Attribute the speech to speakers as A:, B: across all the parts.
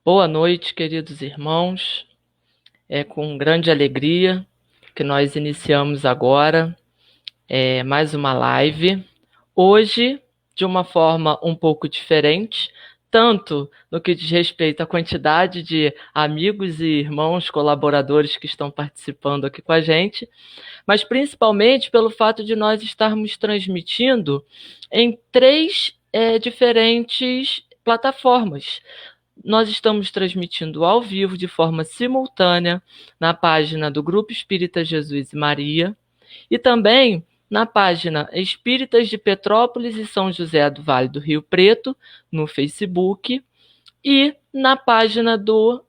A: Boa noite, queridos irmãos. É com grande alegria que nós iniciamos agora mais uma live. Hoje, de uma forma um pouco diferente, tanto no que diz respeito à quantidade de amigos e irmãos colaboradores que estão participando aqui com a gente, mas principalmente pelo fato de nós estarmos transmitindo em três diferentes plataformas. Nós estamos transmitindo ao vivo, de forma simultânea, na página do Grupo Espírita Jesus e Maria, e também na página Espíritas de Petrópolis e São José do Vale do Rio Preto, no Facebook, e na página do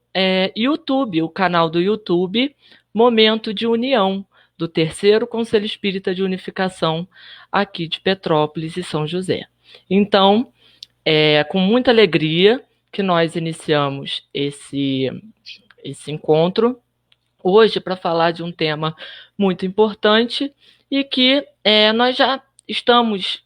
A: YouTube, o canal do YouTube, Momento de União, do Terceiro Conselho Espírita de Unificação, aqui de Petrópolis e São José. Então, com muita alegria que nós iniciamos esse encontro hoje para falar de um tema muito importante e que nós já estamos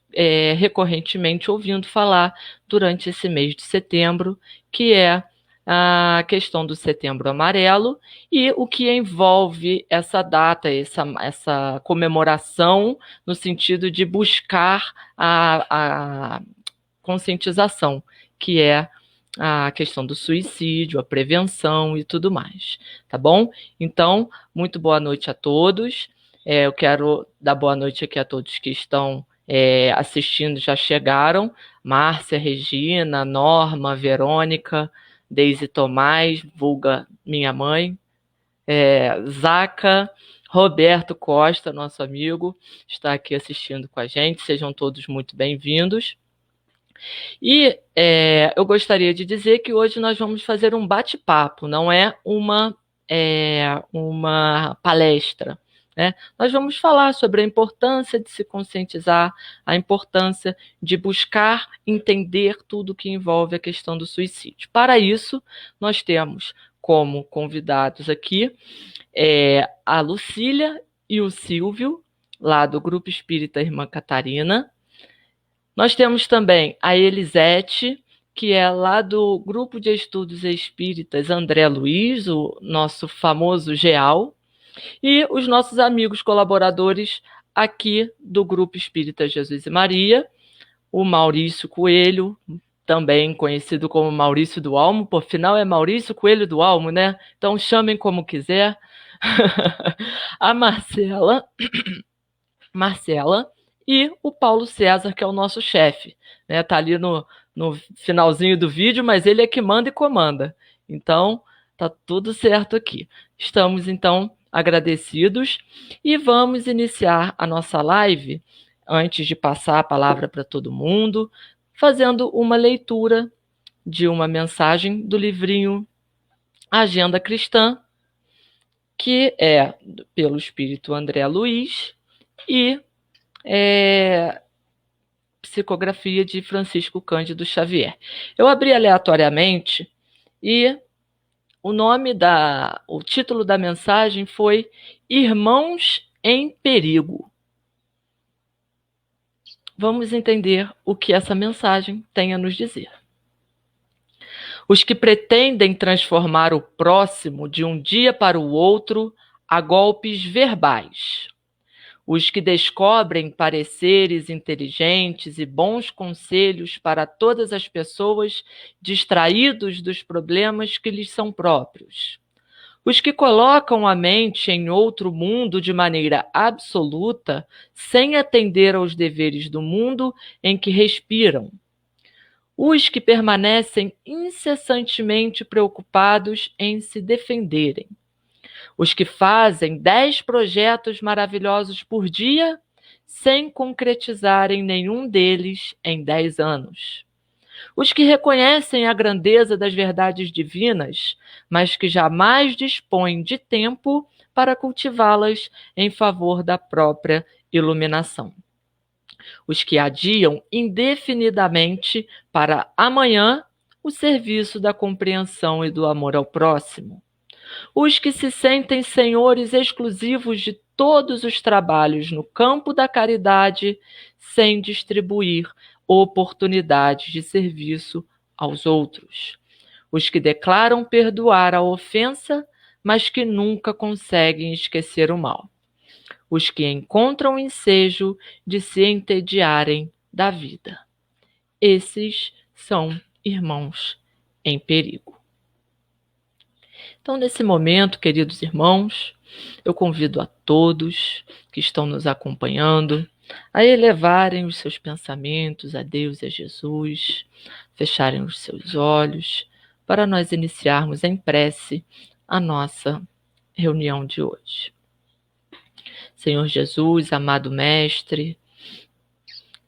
A: recorrentemente ouvindo falar durante esse mês de setembro, que é a questão do Setembro Amarelo e o que envolve essa data, essa comemoração, no sentido de buscar a conscientização, que é a questão do suicídio, a prevenção e tudo mais, tá bom? Então, muito boa noite a todos. Eu quero dar boa noite aqui a todos que estão assistindo, já chegaram. Márcia, Regina, Norma, Verônica, Deise Tomás, vulga minha mãe, Zaca, Roberto Costa, nosso amigo, está aqui assistindo com a gente. Sejam todos muito bem-vindos. E eu gostaria de dizer que hoje nós vamos fazer um bate-papo, não é uma palestra, né? Nós vamos falar sobre a importância de se conscientizar, a importância de buscar entender tudo que envolve a questão do suicídio. Para isso, nós temos como convidados aqui a Lucília e o Silvio, lá do Grupo Espírita Irmã Catarina. Nós temos também a Elisete, que é lá do Grupo de Estudos Espíritas André Luiz, o nosso famoso GEAL, e os nossos amigos colaboradores aqui do Grupo Espírita Jesus e Maria, o Maurício Coelho, também conhecido como Maurício do Almo, por final é Maurício Coelho do Almo, né? Então chamem como quiser. A Marcela e o Paulo César, que é o nosso chefe, né? Tá ali no finalzinho do vídeo, mas ele é que manda e comanda. Então, tá tudo certo aqui. Estamos, então, agradecidos e vamos iniciar a nossa live, antes de passar a palavra para todo mundo, fazendo uma leitura de uma mensagem do livrinho Agenda Cristã, que é pelo Espírito André Luiz e psicografia de Francisco Cândido Xavier. Eu abri aleatoriamente e o título da mensagem foi Irmãos em Perigo. Vamos entender o que essa mensagem tem a nos dizer. Os que pretendem transformar o próximo de um dia para o outro a golpes verbais, os que descobrem pareceres inteligentes e bons conselhos para todas as pessoas distraídos dos problemas que lhes são próprios, os que colocam a mente em outro mundo de maneira absoluta, sem atender aos deveres do mundo em que respiram, os que permanecem incessantemente preocupados em se defenderem, os que fazem 10 projetos maravilhosos por dia, sem concretizarem nenhum deles em 10 anos. Os que reconhecem a grandeza das verdades divinas, mas que jamais dispõem de tempo para cultivá-las em favor da própria iluminação. Os que adiam indefinidamente para amanhã o serviço da compreensão e do amor ao próximo. Os que se sentem senhores exclusivos de todos os trabalhos no campo da caridade, sem distribuir oportunidades de serviço aos outros. os que declaram perdoar a ofensa, mas que nunca conseguem esquecer o mal, os que encontram ensejo de se entediarem da vida. Esses são irmãos em perigo. Então, nesse momento, queridos irmãos, eu convido a todos que estão nos acompanhando a elevarem os seus pensamentos a Deus e a Jesus, fecharem os seus olhos, para nós iniciarmos em prece a nossa reunião de hoje. Senhor Jesus, amado Mestre,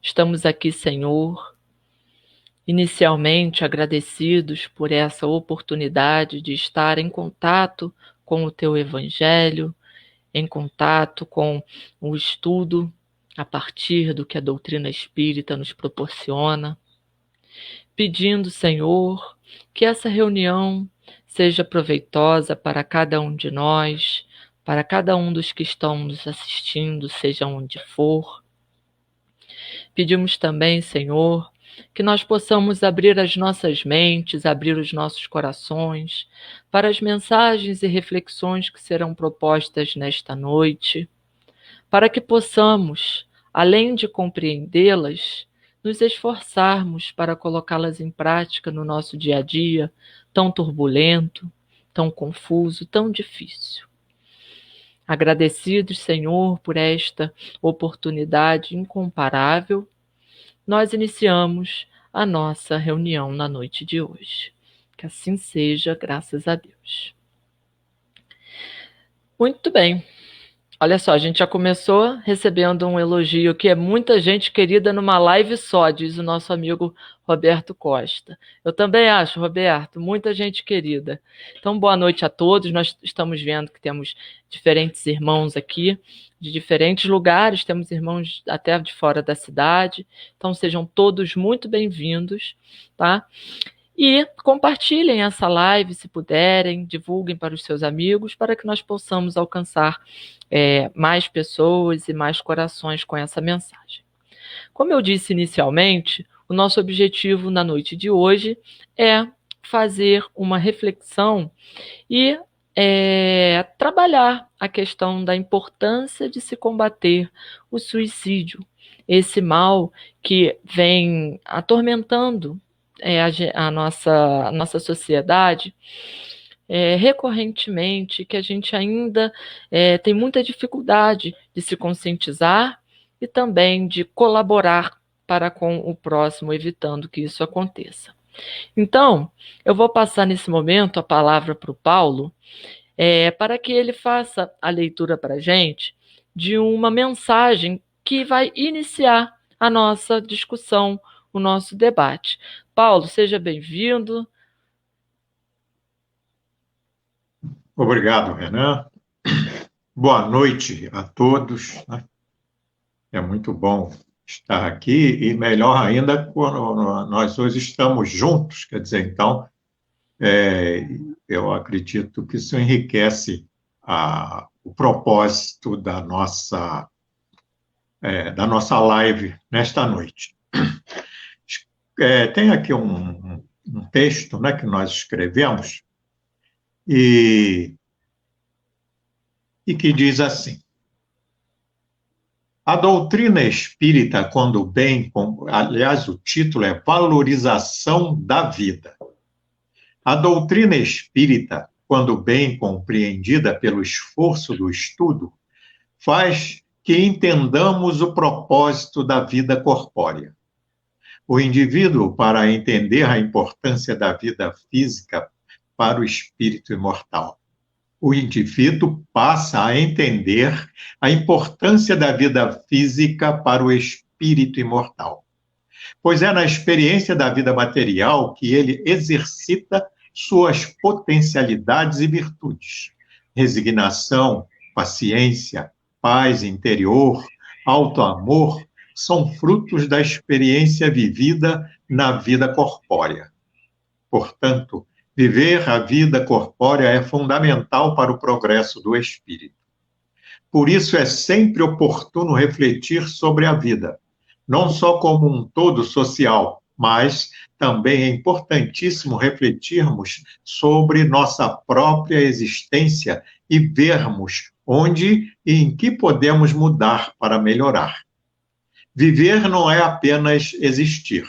A: estamos aqui, Senhor, inicialmente agradecidos por essa oportunidade de estar em contato com o Teu Evangelho, em contato com o estudo a partir do que a doutrina espírita nos proporciona, pedindo, Senhor, que essa reunião seja proveitosa para cada um de nós, para cada um dos que estão nos assistindo, seja onde for. Pedimos também, Senhor, que nós possamos abrir as nossas mentes, abrir os nossos corações para as mensagens e reflexões que serão propostas nesta noite, para que possamos, além de compreendê-las, nos esforçarmos para colocá-las em prática no nosso dia a dia, tão turbulento, tão confuso, tão difícil. Agradecidos, Senhor, por esta oportunidade incomparável, nós iniciamos a nossa reunião na noite de hoje. Que assim seja, graças a Deus. Muito bem. Olha só, a gente já começou recebendo um elogio que é muita gente querida numa live só, diz o nosso amigo Roberto Costa. Eu também acho, Roberto, muita gente querida. Então, boa noite a todos. Nós estamos vendo que temos diferentes irmãos aqui, de diferentes lugares, temos irmãos até de fora da cidade. Então, sejam todos muito bem-vindos, tá? E compartilhem essa live, se puderem, divulguem para os seus amigos, para que nós possamos alcançar mais pessoas e mais corações com essa mensagem. Como eu disse inicialmente, o nosso objetivo na noite de hoje é fazer uma reflexão e trabalhar a questão da importância de se combater o suicídio, esse mal que vem atormentando a nossa sociedade recorrentemente, que a gente ainda tem muita dificuldade de se conscientizar e também de colaborar para com o próximo, evitando que isso aconteça. Então, eu vou passar nesse momento a palavra para o Paulo, para que ele faça a leitura para a gente de uma mensagem que vai iniciar a nossa discussão, o nosso debate. Paulo, seja bem-vindo.
B: Obrigado, Renan. Boa noite a todos. É muito bom estar aqui e melhor ainda quando nós hoje estamos juntos, quer dizer, então, eu acredito que isso enriquece o propósito da nossa live nesta noite. Tem aqui um texto, né, que nós escrevemos e que diz assim: a doutrina espírita, quando bem, aliás, o título é Valorização da Vida. A doutrina espírita, quando bem compreendida pelo esforço do estudo, faz que entendamos o propósito da vida corpórea. O indivíduo, para entender a importância da vida física para o espírito imortal, o indivíduo passa a entender a importância da vida física para o espírito imortal. Pois é na experiência da vida material que ele exercita suas potencialidades e virtudes. Resignação, paciência, paz interior, auto-amor são frutos da experiência vivida na vida corpórea. Portanto, viver a vida corpórea é fundamental para o progresso do espírito. Por isso é sempre oportuno refletir sobre a vida, não só como um todo social, mas também é importantíssimo refletirmos sobre nossa própria existência e vermos onde e em que podemos mudar para melhorar. Viver não é apenas existir,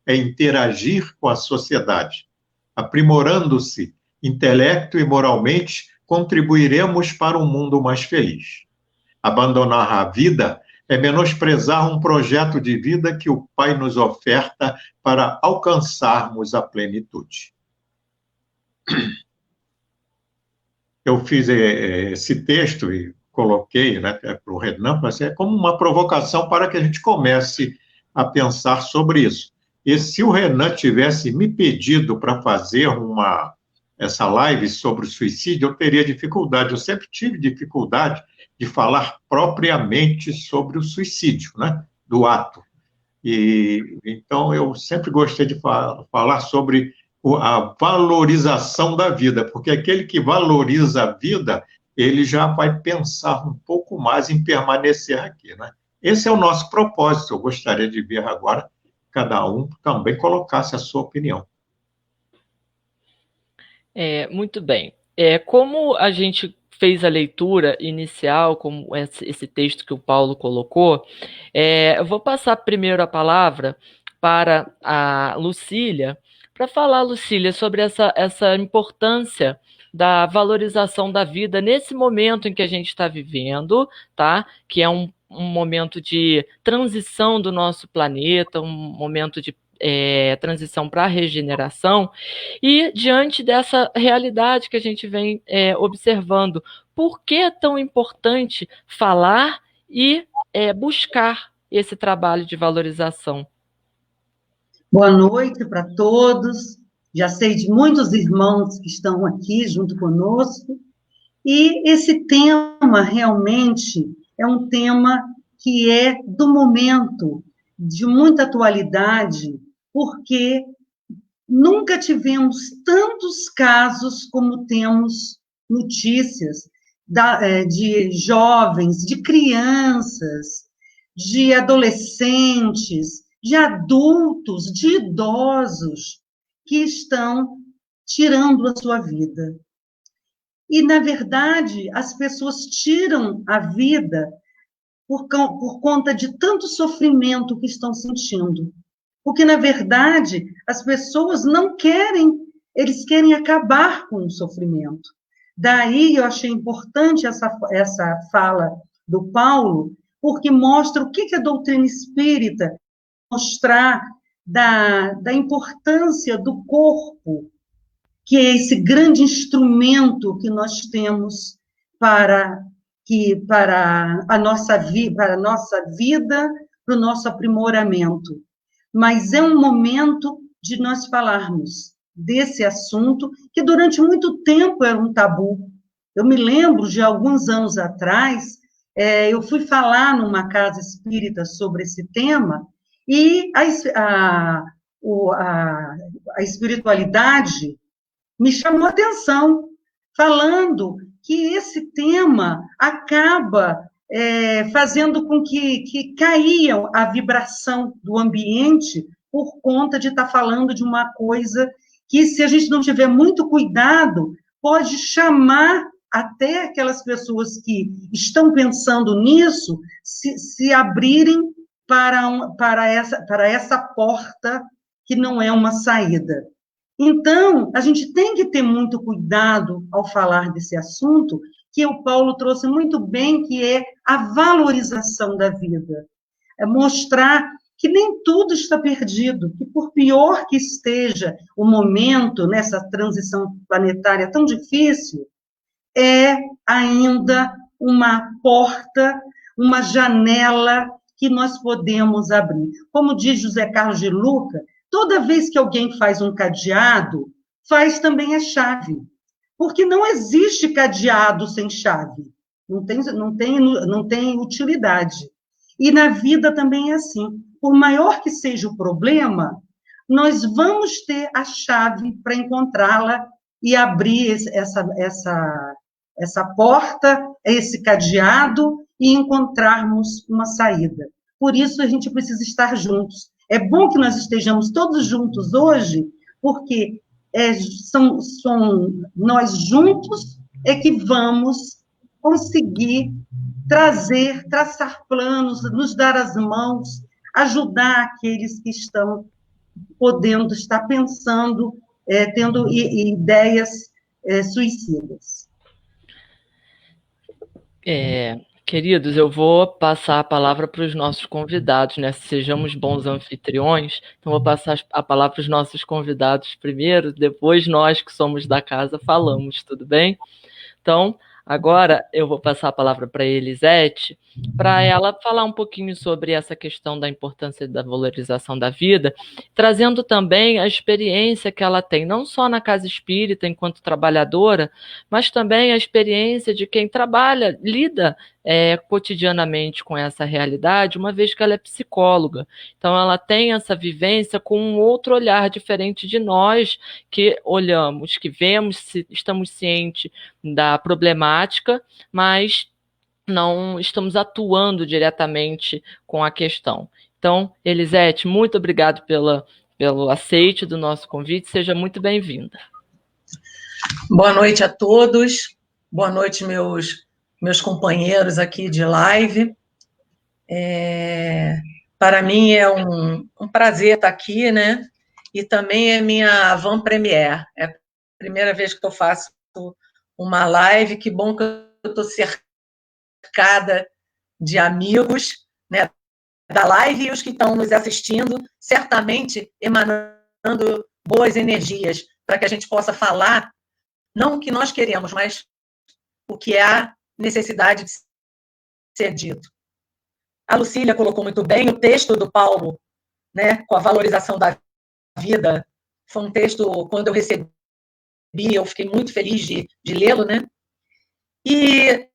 B: é interagir com a sociedade. Aprimorando-se intelecto e moralmente, contribuiremos para um mundo mais feliz. Abandonar a vida é menosprezar um projeto de vida que o Pai nos oferta para alcançarmos a plenitude. Eu fiz esse texto e coloquei, né, para o Renan, mas é como uma provocação para que a gente comece a pensar sobre isso. E se o Renan tivesse me pedido para fazer essa live sobre o suicídio, eu teria dificuldade. Eu sempre tive dificuldade de falar propriamente sobre o suicídio, né, do ato. E então eu sempre gostei de falar sobre a valorização da vida, porque aquele que valoriza a vida, ele já vai pensar um pouco mais em permanecer aqui, né? Esse é o nosso propósito. Eu gostaria de ver agora cada um também colocasse a sua opinião.
A: Muito bem. Como a gente fez a leitura inicial, como esse texto que o Paulo colocou, eu vou passar primeiro a palavra para a Lucília, para falar, Lucília, sobre essa importância da valorização da vida nesse momento em que a gente está vivendo, tá? Que é um momento de transição do nosso planeta, um momento de transição para a regeneração, e diante dessa realidade que a gente vem observando, por que é tão importante falar e buscar esse trabalho de valorização?
C: Boa noite para todos. Já sei de muitos irmãos que estão aqui junto conosco. E esse tema realmente é um tema que é do momento, de muita atualidade, porque nunca tivemos tantos casos como temos notícias de jovens, de crianças, de adolescentes, de adultos, de idosos que estão tirando a sua vida. E, na verdade, as pessoas tiram a vida por conta de tanto sofrimento que estão sentindo. Porque, na verdade, as pessoas não querem, eles querem acabar com o sofrimento. Daí eu achei importante essa fala do Paulo, porque mostra o que a doutrina espírita mostrar da importância do corpo, que é esse grande instrumento que nós temos para a nossa vida, para o nosso aprimoramento. Mas é um momento de nós falarmos desse assunto, que durante muito tempo era um tabu. Eu me lembro de alguns anos atrás, eu fui falar numa casa espírita sobre esse tema, e a espiritualidade me chamou a atenção, falando que esse tema acaba fazendo com que caia a vibração do ambiente por conta de estar falando de uma coisa que, se a gente não tiver muito cuidado, pode chamar até aquelas pessoas que estão pensando nisso se abrirem para essa porta que não é uma saída. Então, a gente tem que ter muito cuidado ao falar desse assunto, que o Paulo trouxe muito bem, que é a valorização da vida. É mostrar que nem tudo está perdido, que por pior que esteja o momento nessa transição planetária tão difícil, é ainda uma porta, uma janela que nós podemos abrir. Como diz José Carlos de Luca, toda vez que alguém faz um cadeado, faz também a chave. Porque não existe cadeado sem chave. Não tem utilidade. E na vida também é assim. Por maior que seja o problema, nós vamos ter a chave para encontrá-la e abrir essa porta, esse cadeado, e encontrarmos uma saída. Por isso, a gente precisa estar juntos. É bom que nós estejamos todos juntos hoje, porque são nós juntos é que vamos conseguir traçar planos, nos dar as mãos, ajudar aqueles que estão podendo estar pensando, tendo ideias suicidas.
A: Queridos, eu vou passar a palavra para os nossos convidados, né? Sejamos bons anfitriões, então vou passar a palavra para os nossos convidados primeiro, depois nós que somos da casa falamos, tudo bem? Então, agora eu vou passar a palavra para a Elisete, para ela falar um pouquinho sobre essa questão da importância da valorização da vida, trazendo também a experiência que ela tem, não só na casa espírita enquanto trabalhadora, mas também a experiência de quem trabalha, lida cotidianamente com essa realidade, uma vez que ela é psicóloga. Então, ela tem essa vivência com um outro olhar diferente de nós, que olhamos, que vemos, estamos cientes da problemática, mas não estamos atuando diretamente com a questão. Então, Elisete, muito obrigado pelo aceite do nosso convite, seja muito bem-vinda.
D: Boa noite a todos, boa noite meus companheiros aqui de live. Para mim é um prazer estar aqui, né? E também é minha avant-première, é a primeira vez que eu faço uma live, que bom que eu estou cercada de amigos, né, da live, e os que estão nos assistindo, certamente emanando boas energias, para que a gente possa falar, não o que nós queremos, mas o que há necessidade de ser dito. A Lucília colocou muito bem o texto do Paulo, né, com a valorização da vida. Foi um texto, quando eu recebi, eu fiquei muito feliz de lê-lo, né? E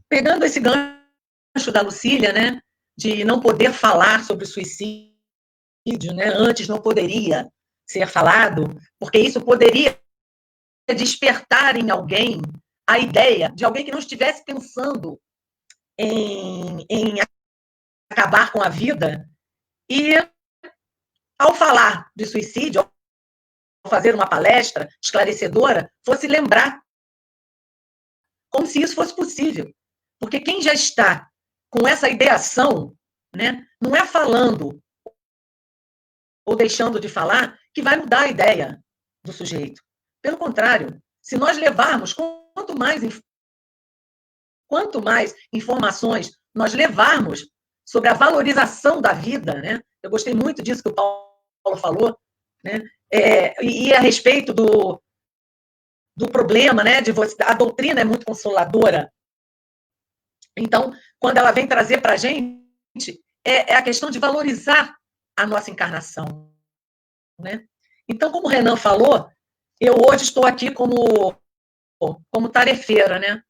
D: pegando esse gancho da Lucília, né, de não poder falar sobre o suicídio, né, antes não poderia ser falado, porque isso poderia despertar em alguém a ideia de alguém que não estivesse pensando em acabar com a vida, e ao falar de suicídio, ao fazer uma palestra esclarecedora, fosse lembrar como se isso fosse possível. Porque quem já está com essa ideação, né, não é falando ou deixando de falar que vai mudar a ideia do sujeito. Pelo contrário, se nós levarmos, quanto mais informações nós levarmos sobre a valorização da vida, né? Eu gostei muito disso que o Paulo falou, né? E a respeito do problema, né? A doutrina é muito consoladora. Então, quando ela vem trazer para a gente, é a questão de valorizar a nossa encarnação, né? Então, como o Renan falou, eu hoje estou aqui como tarefeira, né?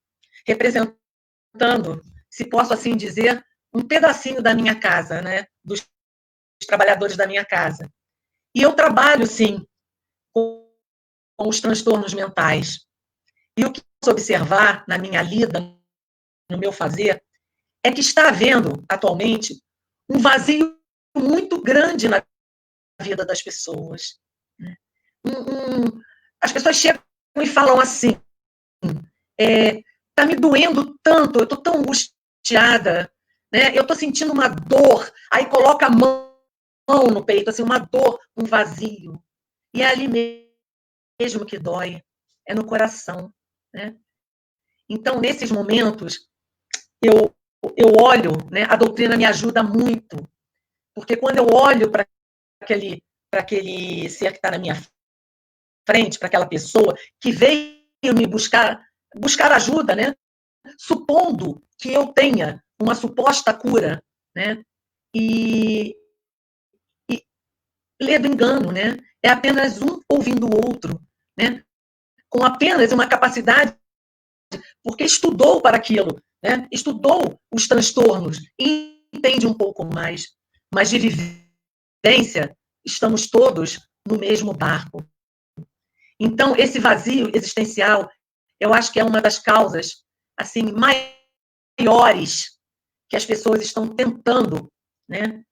D: Representando, se posso assim dizer, um pedacinho da minha casa, né? Dos trabalhadores da minha casa. E eu trabalho, sim, com os transtornos mentais. E o que eu posso observar na minha lida, no meu fazer, é que está havendo, atualmente, um vazio muito grande na vida das pessoas. As pessoas chegam e falam assim, está me doendo tanto, eu estou tão angustiada, né? Eu estou sentindo uma dor, aí coloca a mão no peito, assim, uma dor, um vazio. E é ali mesmo que dói, é no coração, né? Então, nesses momentos, eu olho, né? A doutrina me ajuda muito, porque quando eu olho para aquele ser que está na minha frente, para aquela pessoa que veio me buscar ajuda, né? Supondo que eu tenha uma suposta cura, né? E lê do engano, né? É apenas um ouvindo o outro, né? Com apenas uma capacidade, porque estudou para aquilo, né? Estudou os transtornos e entende um pouco mais, mas de vivência estamos todos no mesmo barco. Então, esse vazio existencial, eu acho que é uma das causas assim maiores que as pessoas estão tentando, né,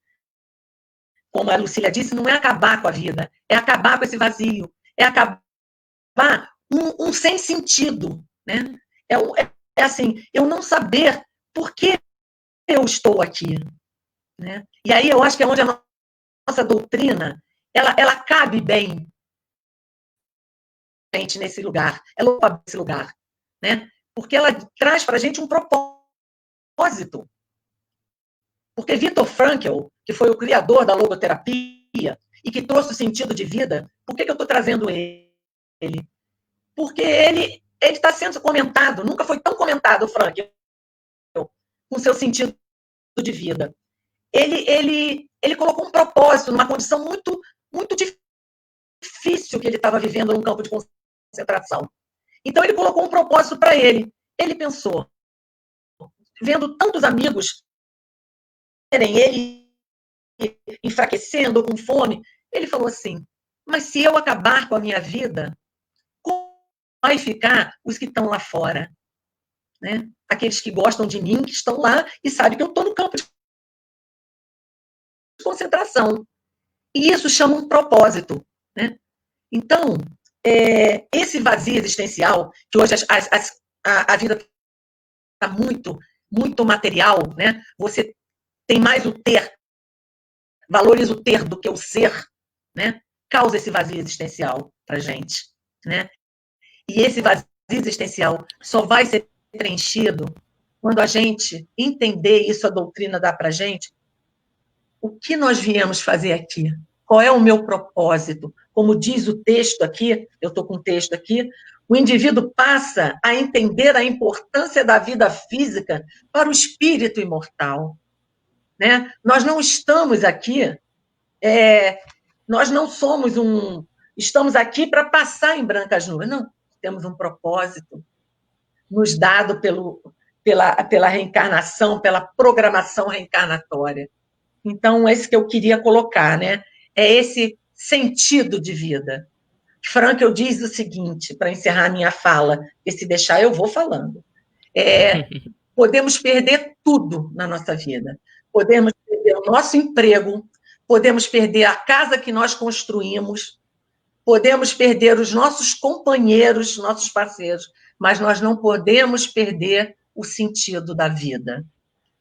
D: como a Lucília disse, não é acabar com a vida, é acabar com esse vazio, é acabar um sem sentido, né? É assim, eu não saber por que eu estou aqui, né? E aí eu acho que é onde a nossa doutrina, ela cabe bem nesse lugar, ela ocupa esse lugar, né? Porque ela traz para a gente um propósito. Porque Viktor Frankl, que foi o criador da logoterapia e que trouxe o sentido de vida, por que eu estou trazendo ele? Porque ele está sendo comentado, nunca foi tão comentado, Frankl, com seu sentido de vida. Ele colocou um propósito numa condição muito, muito difícil que ele estava vivendo num campo de concentração. Então, ele colocou um propósito para ele. Ele pensou, vendo tantos amigos verem ele enfraquecendo, com fome, ele falou assim, mas se eu acabar com a minha vida, como vai ficar os que estão lá fora? Né? Aqueles que gostam de mim, que estão lá e sabem que eu estou no campo de concentração. E isso chama um propósito. Né? Então, esse vazio existencial, que hoje a vida está muito, muito material, né? Você tem mais o ter, valoriza o ter do que o ser, né? Causa esse vazio existencial para a gente. Né? E esse vazio existencial só vai ser preenchido quando a gente entender isso, a doutrina dá para a gente, o que nós viemos fazer aqui? Qual é o meu propósito? Como diz o texto aqui, eu estou com o texto aqui, o indivíduo passa a entender a importância da vida física para o espírito imortal. Né? Nós não estamos aqui, nós não somos estamos aqui para passar em brancas nuvens, não. Temos um propósito nos dado pela reencarnação, pela programação reencarnatória. Então, esse que eu queria colocar, né? É esse sentido de vida. Frankl diz o seguinte, para encerrar minha fala, e se deixar eu vou falando. Podemos perder tudo na nossa vida. Podemos perder o nosso emprego, podemos perder a casa que nós construímos, podemos perder os nossos companheiros, nossos parceiros, mas nós não podemos perder o sentido da vida.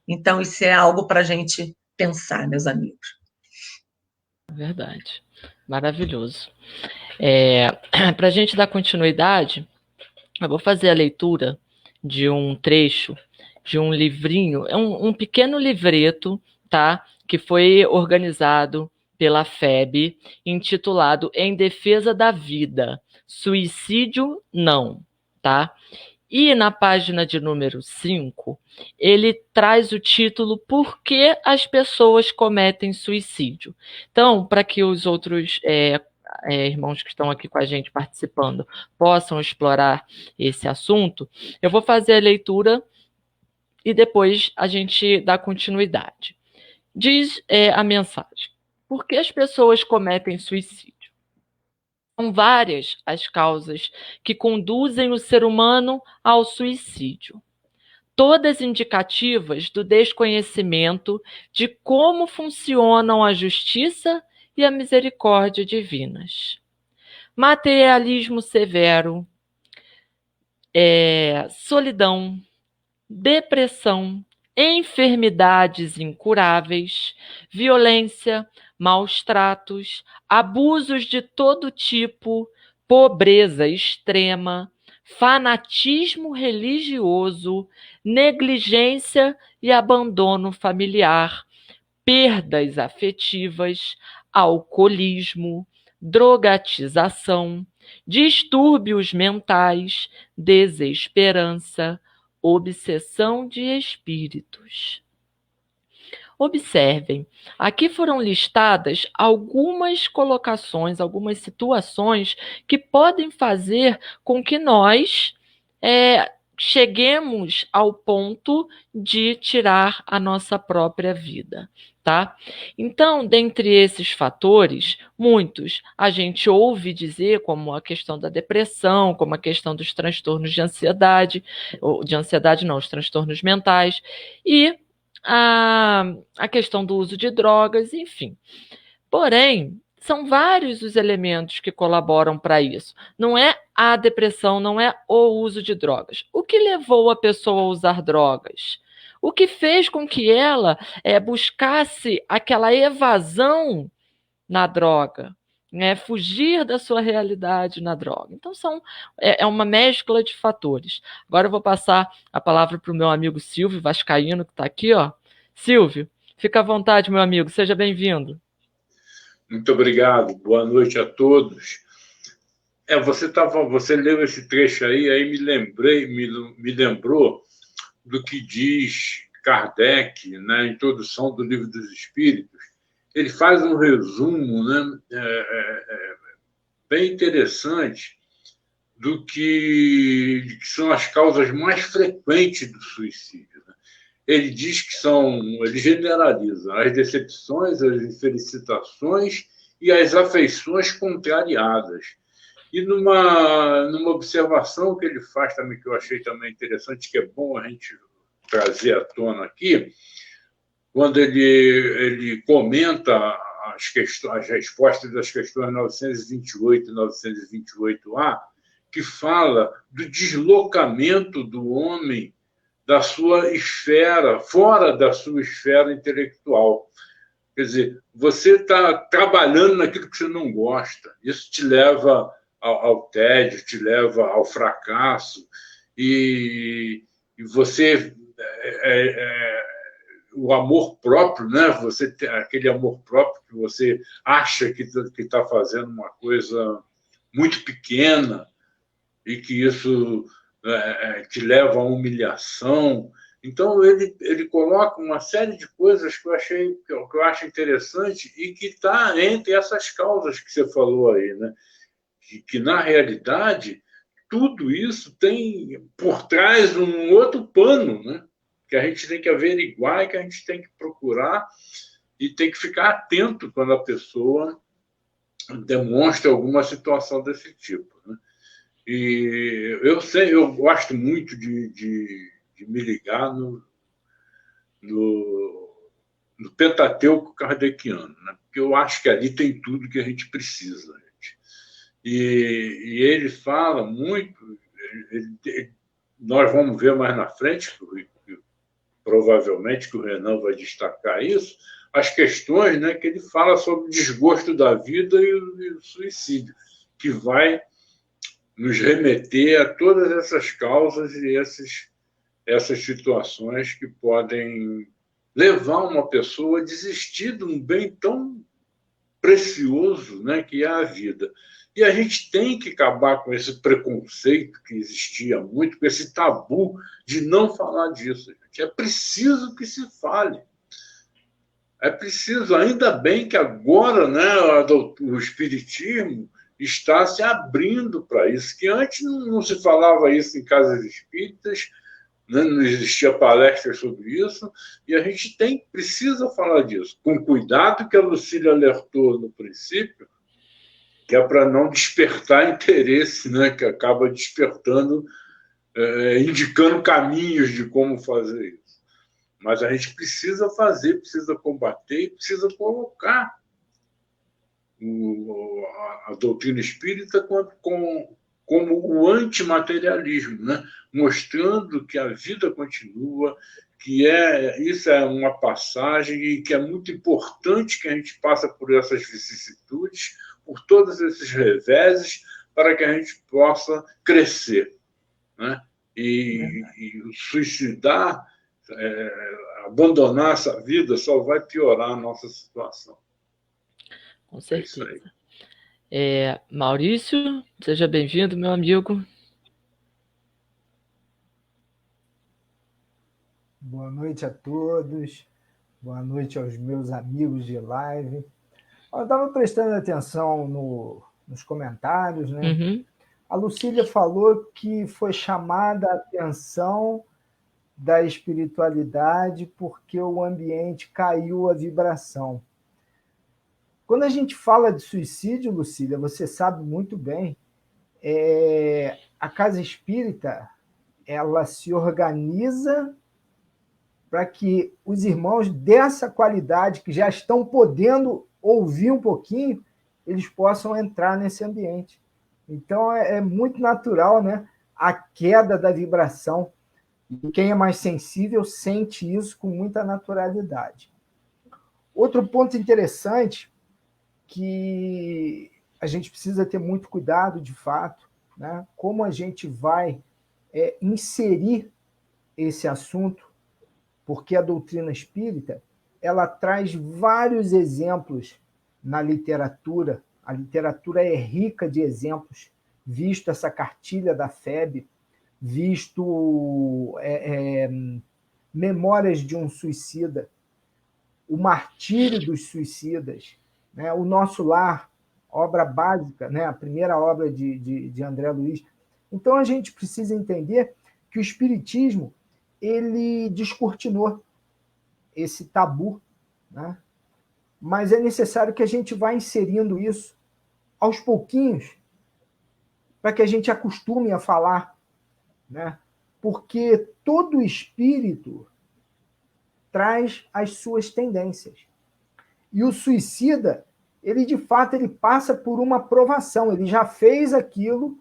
D: Então, isso é algo para a gente pensar, meus amigos.
A: Verdade. Maravilhoso. Para a gente dar continuidade, eu vou fazer a leitura de um trecho de um livrinho, um pequeno livreto, tá? Que foi organizado pela FEB, intitulado Em Defesa da Vida, Suicídio Não, tá? E na página de número 5, ele traz o título Por que as pessoas cometem suicídio? Então, para que os outros irmãos que estão aqui com a gente participando possam explorar esse assunto, eu vou fazer a leitura e depois a gente dá continuidade. Diz a mensagem: por que as pessoas cometem suicídio? São várias as causas que conduzem o ser humano ao suicídio, todas indicativas do desconhecimento de como funcionam a justiça e a misericórdia divinas. Materialismo severo, solidão, depressão, enfermidades incuráveis, violência, maus tratos, abusos de todo tipo, pobreza extrema, fanatismo religioso, negligência e abandono familiar, perdas afetivas, alcoolismo, drogatização, distúrbios mentais, desesperança, obsessão de espíritos. Observem, aqui foram listadas algumas colocações, algumas situações que podem fazer com que nós cheguemos ao ponto de tirar a nossa própria vida, tá? Então, dentre esses fatores, muitos a gente ouve dizer, como a questão da depressão, como a questão dos transtornos de ansiedade, ou de ansiedade não, os transtornos mentais, e a questão do uso de drogas, enfim. Porém, são vários os elementos que colaboram para isso. Não é a depressão, não é o uso de drogas. O que levou a pessoa a usar drogas? O que fez com que ela buscasse aquela evasão na droga, né? Fugir da sua realidade na droga. Então, é uma mescla de fatores. Agora eu vou passar a palavra para o meu amigo Silvio Vascaíno, que está aqui, ó. Silvio, fica à vontade, meu amigo, seja bem-vindo.
E: Muito obrigado, boa noite a todos. Você leu esse trecho aí me lembrou do que diz Kardec, na introdução do Livro dos Espíritos. Ele faz um resumo, né, bem interessante do que são as causas mais frequentes do suicídio, né? Ele diz que ele generaliza as decepções, as infelicitações e as afeições contrariadas. E numa observação que ele faz também, que eu achei também interessante, que é bom a gente trazer à tona aqui, quando ele comenta as respostas das questões 928 e 928A, que fala do deslocamento do homem da sua esfera, fora da sua esfera intelectual. Quer dizer, você está trabalhando naquilo que você não gosta. Isso te leva ao tédio, te leva ao fracasso, e você... o amor próprio, né? Você tem aquele amor próprio que você acha que está fazendo uma coisa muito pequena e que isso te leva à humilhação. Então, ele coloca uma série de coisas que eu acho interessante e que está entre essas causas que você falou aí, né? Que na realidade, tudo isso tem por trás um outro pano, né? Que a gente tem que averiguar e que a gente tem que procurar e tem que ficar atento quando a pessoa demonstra alguma situação desse tipo, né? E eu gosto muito de me ligar no Pentateuco kardeciano, né? Porque eu acho que ali tem tudo que a gente precisa, gente. E ele fala muito, nós vamos ver mais na frente, provavelmente que o Renan vai destacar isso, as questões, né, que ele fala sobre o desgosto da vida e o suicídio, que vai nos remeter a todas essas causas e essas situações que podem levar uma pessoa a desistir de um bem tão precioso, né, que é a vida. E a gente tem que acabar com esse preconceito que existia muito, com esse tabu de não falar disso, gente. É preciso que se fale. É preciso, ainda bem que agora, né, o Espiritismo está se abrindo para isso, que antes não se falava isso em casas espíritas, né, não existia palestras sobre isso, e a gente precisa falar disso, com cuidado que a Lucília alertou no princípio, que é para não despertar interesse, né, que acaba despertando, indicando caminhos de como fazer isso. Mas a gente precisa fazer, precisa combater, precisa colocar a doutrina espírita como o antimaterialismo, né? Mostrando que a vida continua, que isso é uma passagem e que é muito importante que a gente passe por essas vicissitudes, por todos esses reveses, para que a gente possa crescer, né? E suicidar, abandonar essa vida só vai piorar a nossa situação.
A: Com certeza. Maurício, seja bem-vindo, meu amigo.
F: Boa noite a todos, boa noite aos meus amigos de live. Eu estava prestando atenção nos comentários, né?
A: Uhum.
F: A Lucília falou que foi chamada a atenção da espiritualidade porque o ambiente caiu a vibração. Quando a gente fala de suicídio, Lucília, você sabe muito bem, a casa espírita ela se organiza para que os irmãos dessa qualidade, que já estão podendo ouvir um pouquinho, eles possam entrar nesse ambiente. Então, é muito natural, né, a queda da vibração. E quem é mais sensível sente isso com muita naturalidade. Outro ponto interessante que a gente precisa ter muito cuidado, de fato, né, como a gente vai inserir esse assunto, porque a doutrina espírita ela traz vários exemplos na literatura. A literatura é rica de exemplos, visto essa cartilha da FEB, visto Memórias de um Suicida, O Martírio dos Suicidas, né? O Nosso Lar, obra básica, né? A primeira obra de André Luiz. Então, a gente precisa entender que o Espiritismo ele descortinou esse tabu, né? Mas é necessário que a gente vá inserindo isso aos pouquinhos para que a gente acostume a falar, né? Porque todo espírito traz as suas tendências. E o suicida, ele de fato ele passa por uma provação, ele já fez aquilo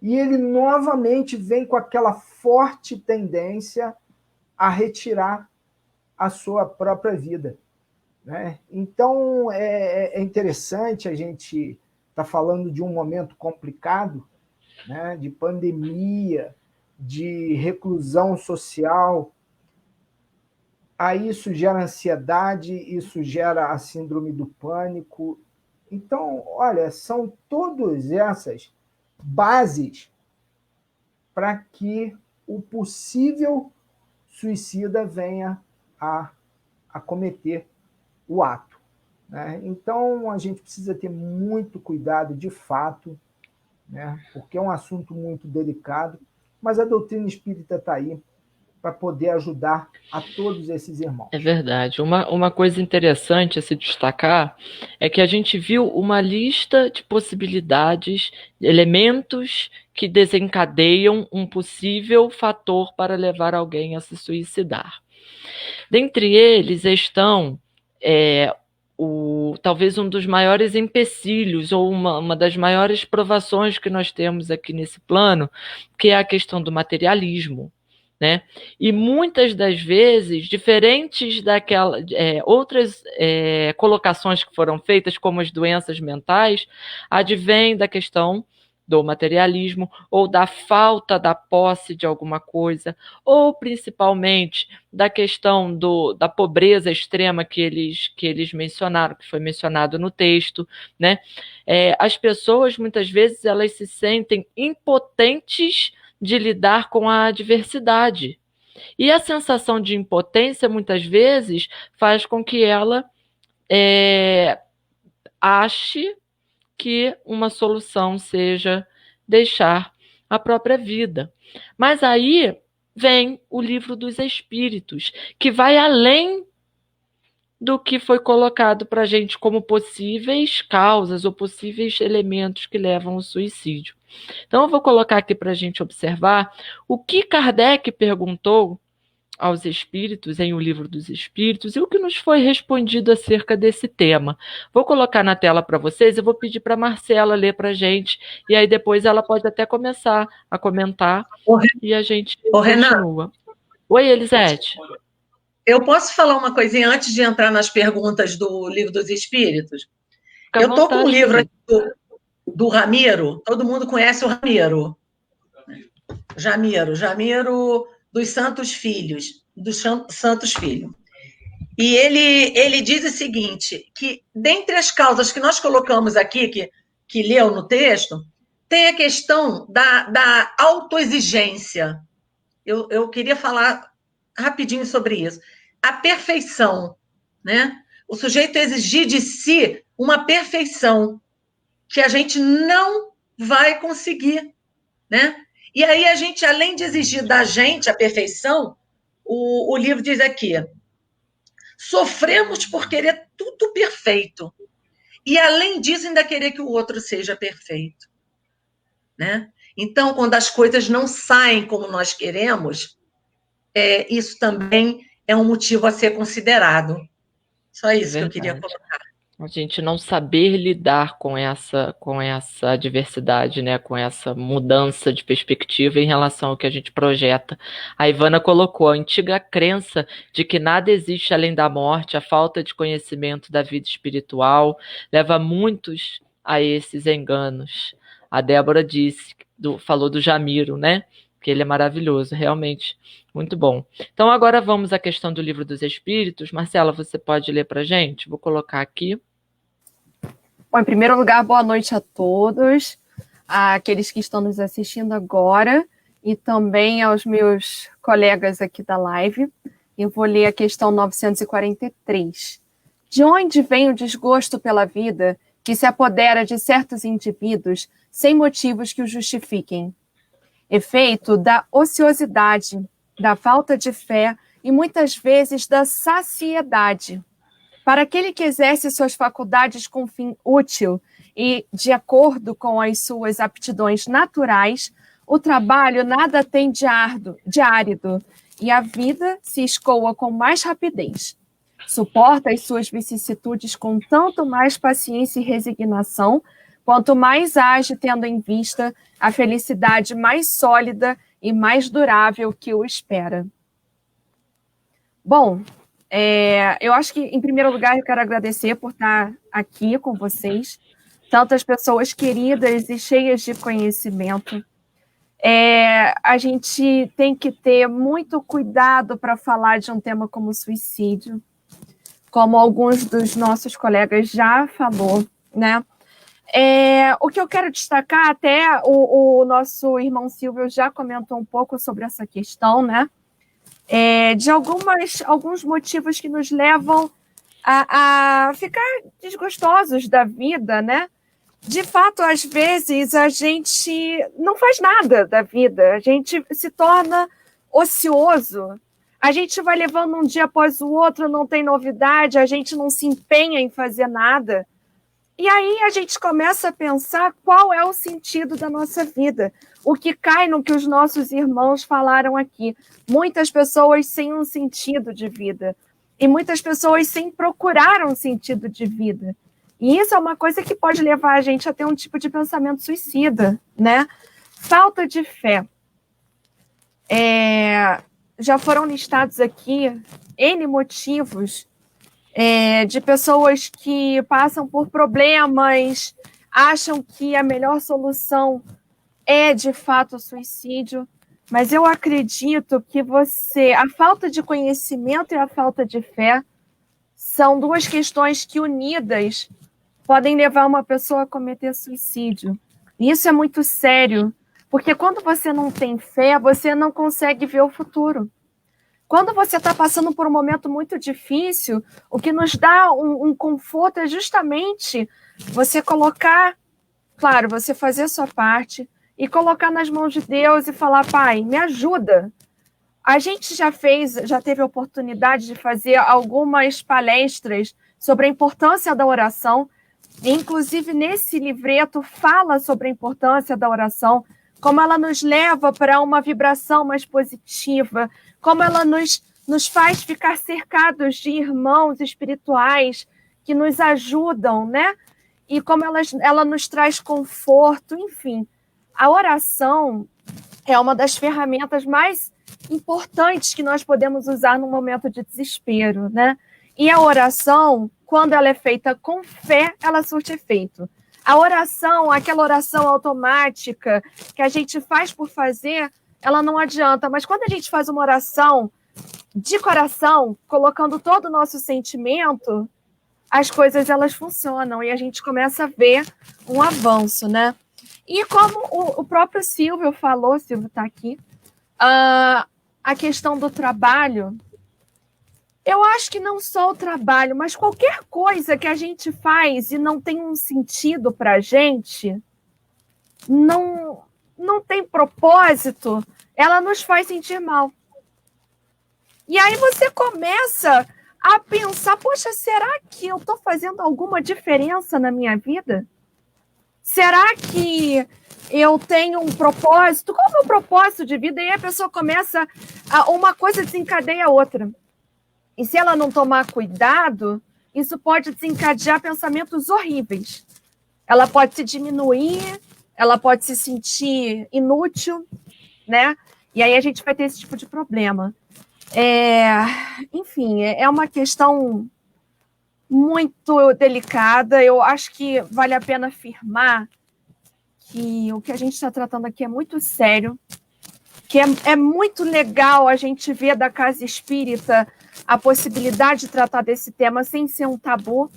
F: e ele novamente vem com aquela forte tendência a retirar a sua própria vida, né? Então, é interessante a gente estar falando de um momento complicado, né? De pandemia, de reclusão social. Aí isso gera ansiedade, isso gera a síndrome do pânico. Então, olha, são todas essas bases para que o possível suicida venha a cometer o ato, né? Então, a gente precisa ter muito cuidado, de fato, né? Porque é um assunto muito delicado, mas a doutrina espírita está aí para poder ajudar a todos esses irmãos.
A: É verdade. Uma coisa interessante a se destacar é que a gente viu uma lista de possibilidades, elementos que desencadeiam um possível fator para levar alguém a se suicidar. Dentre eles estão talvez um dos maiores empecilhos ou uma das maiores provações que nós temos aqui nesse plano, que é a questão do materialismo, né? E muitas das vezes, diferentes outras colocações que foram feitas, como as doenças mentais, advém da questão do materialismo, ou da falta da posse de alguma coisa, ou principalmente da questão da pobreza extrema que eles mencionaram, que foi mencionado no texto, né? As pessoas, muitas vezes, elas se sentem impotentes de lidar com a adversidade. E a sensação de impotência, muitas vezes, faz com que ela ache que uma solução seja deixar a própria vida. Mas aí vem o Livro dos Espíritos, que vai além do que foi colocado para a gente como possíveis causas ou possíveis elementos que levam ao suicídio. Então, eu vou colocar aqui para a gente observar o que Kardec perguntou aos espíritos em O Livro dos Espíritos e o que nos foi respondido acerca desse tema. Vou colocar na tela para vocês, eu vou pedir para a Marcela ler para a gente, e aí depois ela pode até começar a comentar e a gente continua. Oi, Elisete.
D: Eu posso falar uma coisinha antes de entrar nas perguntas do Livro dos Espíritos? Eu estou com o livro aqui do Ramiro, todo mundo conhece o Ramiro. Jamiro dos Santos Filhos, E ele diz o seguinte, que dentre as causas que nós colocamos aqui, que leu no texto, tem a questão da autoexigência. Eu queria falar rapidinho sobre isso. A perfeição, né? O sujeito exigir de si uma perfeição que a gente não vai conseguir, né? E aí a gente, além de exigir da gente a perfeição, o livro diz aqui, sofremos por querer tudo perfeito. E, além disso, ainda querer que o outro seja perfeito, né? Então, quando as coisas não saem como nós queremos, isso também é um motivo a ser considerado. Só isso que eu queria colocar.
A: A gente não saber lidar com essa diversidade, né? Com essa mudança de perspectiva em relação ao que a gente projeta. A Ivana colocou a antiga crença de que nada existe além da morte, a falta de conhecimento da vida espiritual, leva muitos a esses enganos. A Débora falou do Jamiro, né? Que ele é maravilhoso, realmente, muito bom. Então, agora vamos à questão do Livro dos Espíritos. Marcela, você pode ler para a gente? Vou colocar aqui.
G: Bom, em primeiro lugar, boa noite a todos, àqueles que estão nos assistindo agora e também aos meus colegas aqui da live. Eu vou ler a questão 943. De onde vem o desgosto pela vida que se apodera de certos indivíduos sem motivos que o justifiquem? Efeito da ociosidade, da falta de fé e muitas vezes da saciedade. Para aquele que exerce suas faculdades com fim útil e de acordo com as suas aptidões naturais, o trabalho nada tem de árido e a vida se escoa com mais rapidez. Suporta as suas vicissitudes com tanto mais paciência e resignação, quanto mais age tendo em vista a felicidade mais sólida e mais durável que o espera. Bom, eu acho que, em primeiro lugar, eu quero agradecer por estar aqui com vocês, tantas pessoas queridas e cheias de conhecimento. A gente tem que ter muito cuidado para falar de um tema como suicídio, como alguns dos nossos colegas já falou, né? O que eu quero destacar, até o nosso irmão Silvio já comentou um pouco sobre essa questão, né? De alguns motivos que nos levam a ficar desgostosos da vida, né? De fato, às vezes, a gente não faz nada da vida, a gente se torna ocioso, a gente vai levando um dia após o outro, não tem novidade, a gente não se empenha em fazer nada. E aí a gente começa a pensar qual é o sentido da nossa vida. O que cai no que os nossos irmãos falaram aqui. Muitas pessoas sem um sentido de vida. E muitas pessoas sem procurar um sentido de vida. E isso é uma coisa que pode levar a gente a ter um tipo de pensamento suicida, né? Falta de fé. Já foram listados aqui N motivos de pessoas que passam por problemas, acham que a melhor solução é, de fato, o suicídio, mas eu acredito que a falta de conhecimento e a falta de fé são duas questões que, unidas, podem levar uma pessoa a cometer suicídio. E isso é muito sério, porque quando você não tem fé, você não consegue ver o futuro. Quando você está passando por um momento muito difícil, o que nos dá um conforto é justamente você colocar, claro, você fazer a sua parte e colocar nas mãos de Deus e falar, Pai, me ajuda. A gente já teve a oportunidade de fazer algumas palestras sobre a importância da oração, e, inclusive nesse livreto fala sobre a importância da oração, como ela nos leva para uma vibração mais positiva, como ela nos faz ficar cercados de irmãos espirituais que nos ajudam, né? E como ela nos traz conforto, enfim. A oração é uma das ferramentas mais importantes que nós podemos usar no momento de desespero, né? E a oração, quando ela é feita com fé, ela surte efeito. A oração, aquela oração automática que a gente faz por fazer, ela não adianta. Mas quando a gente faz uma oração de coração, colocando todo o nosso sentimento, as coisas elas funcionam e a gente começa a ver um avanço, né? E como o próprio Silvio falou, Silvio está aqui, a questão do trabalho, eu acho que não só o trabalho, mas qualquer coisa que a gente faz e não tem um sentido para a gente, não tem propósito, ela nos faz sentir mal. E aí você começa a pensar, poxa, será que eu estou fazendo alguma diferença na minha vida? Será que eu tenho um propósito? Qual é o meu propósito de vida? E aí a pessoa começa, uma coisa desencadeia a outra. E se ela não tomar cuidado, isso pode desencadear pensamentos horríveis. Ela pode se diminuir, ela pode se sentir inútil, né? E aí a gente vai ter esse tipo de problema. Enfim, é uma questão muito delicada. Eu acho que vale a pena afirmar que o que a gente está tratando aqui é muito sério, que é muito legal a gente ver da Casa Espírita a possibilidade de tratar desse tema sem ser um tabu.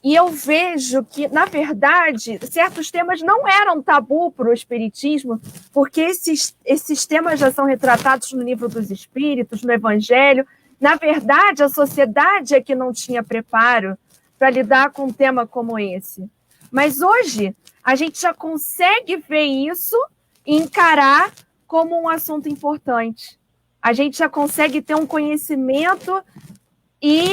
G: E eu vejo que, na verdade, certos temas não eram tabu para o Espiritismo, porque esses temas já são retratados no Livro dos Espíritos, no Evangelho. Na verdade, a sociedade é que não tinha preparo para lidar com um tema como esse. Mas hoje, a gente já consegue ver isso e encarar como um assunto importante. A gente já consegue ter um conhecimento e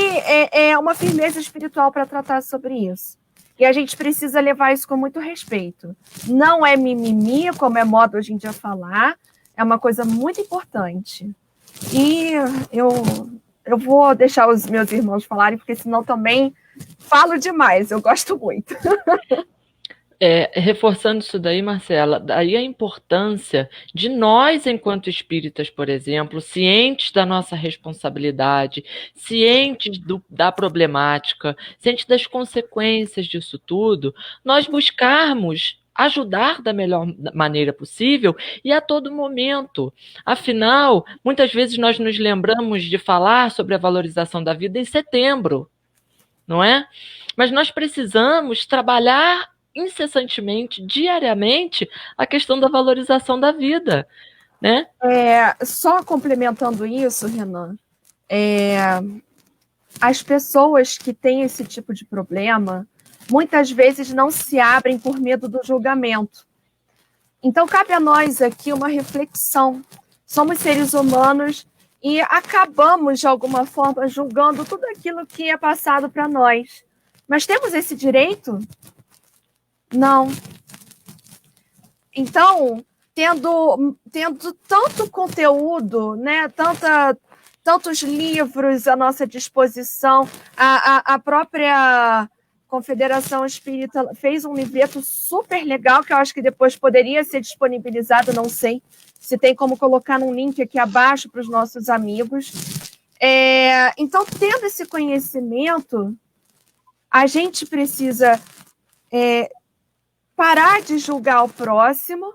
G: uma firmeza espiritual para tratar sobre isso. E a gente precisa levar isso com muito respeito. Não é mimimi, como é moda hoje em dia falar, é uma coisa muito importante. E eu vou deixar os meus irmãos falarem, porque senão também falo demais, eu gosto muito.
A: Reforçando isso daí, Marcela, daí a importância de nós, enquanto espíritas, por exemplo, cientes da nossa responsabilidade, cientes da problemática, cientes das consequências disso tudo, nós buscarmos ajudar da melhor maneira possível e a todo momento. Afinal, muitas vezes nós nos lembramos de falar sobre a valorização da vida em setembro, não é? Mas nós precisamos trabalhar incessantemente, diariamente, a questão da valorização da vida, né?
G: Só complementando isso, Renan, as pessoas que têm esse tipo de problema, muitas vezes não se abrem por medo do julgamento. Então, cabe a nós aqui uma reflexão. Somos seres humanos e acabamos, de alguma forma, julgando tudo aquilo que é passado para nós. Mas temos esse direito? Não. Então, tendo tanto conteúdo, né, tantos livros à nossa disposição, a própria Confederação Espírita fez um livreto super legal, que eu acho que depois poderia ser disponibilizado, não sei se tem como colocar num link aqui abaixo para os nossos amigos. Então, tendo esse conhecimento, a gente precisa parar de julgar o próximo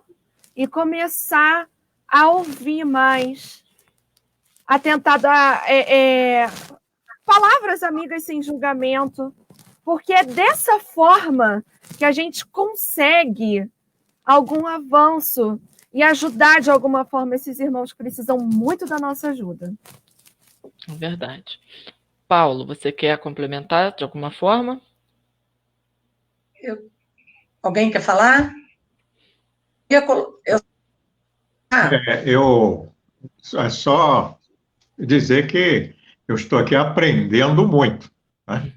G: e começar a ouvir mais, a tentar dar palavras amigas sem julgamento, porque é dessa forma que a gente consegue algum avanço e ajudar de alguma forma esses irmãos que precisam muito da nossa ajuda.
A: É verdade. Paulo, você quer complementar de alguma forma?
D: Alguém quer falar?
B: Eu só dizer que eu estou aqui aprendendo muito, né?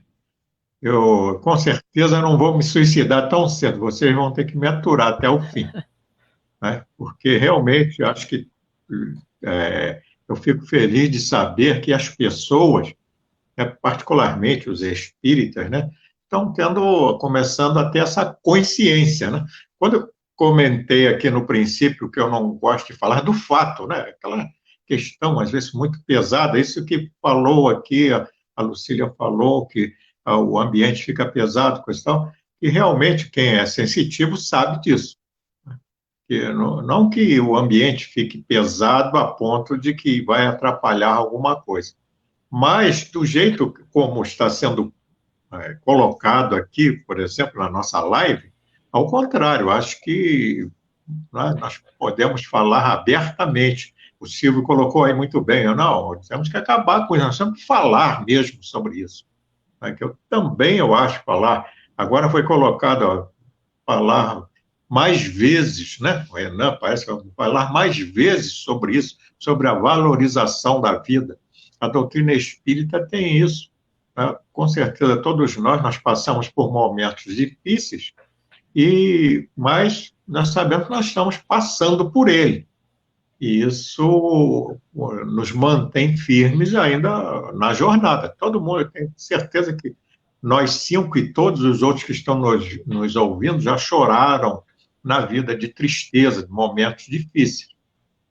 B: Eu, com certeza, não vou me suicidar tão cedo. Vocês vão ter que me aturar até o fim, né? Porque, realmente, acho que eu fico feliz de saber que as pessoas, né, particularmente os espíritas, né, estão começando a ter essa consciência, né? Quando eu comentei aqui no princípio que eu não gosto de falar do fato, né? Aquela questão, às vezes, muito pesada, isso que falou aqui, a Lucília falou, que o ambiente fica pesado, questão, e realmente quem é sensitivo sabe disso. Que não que o ambiente fique pesado a ponto de que vai atrapalhar alguma coisa, mas do jeito como está sendo colocado aqui, por exemplo, na nossa live, ao contrário, acho que nós podemos falar abertamente. O Silvio colocou aí muito bem, não, temos que acabar com isso, nós temos que falar mesmo sobre isso. Que eu acho falar, agora foi colocado falar mais vezes, né? O Renan parece que vai falar mais vezes sobre isso, sobre a valorização da vida. A doutrina espírita tem isso, né? Com certeza todos nós passamos por momentos difíceis, mas nós sabemos que nós estamos passando por ele. E isso nos mantém firmes ainda na jornada. Todo mundo, eu tenho certeza que nós 5 e todos os outros que estão nos ouvindo já choraram na vida de tristeza, de momentos difíceis.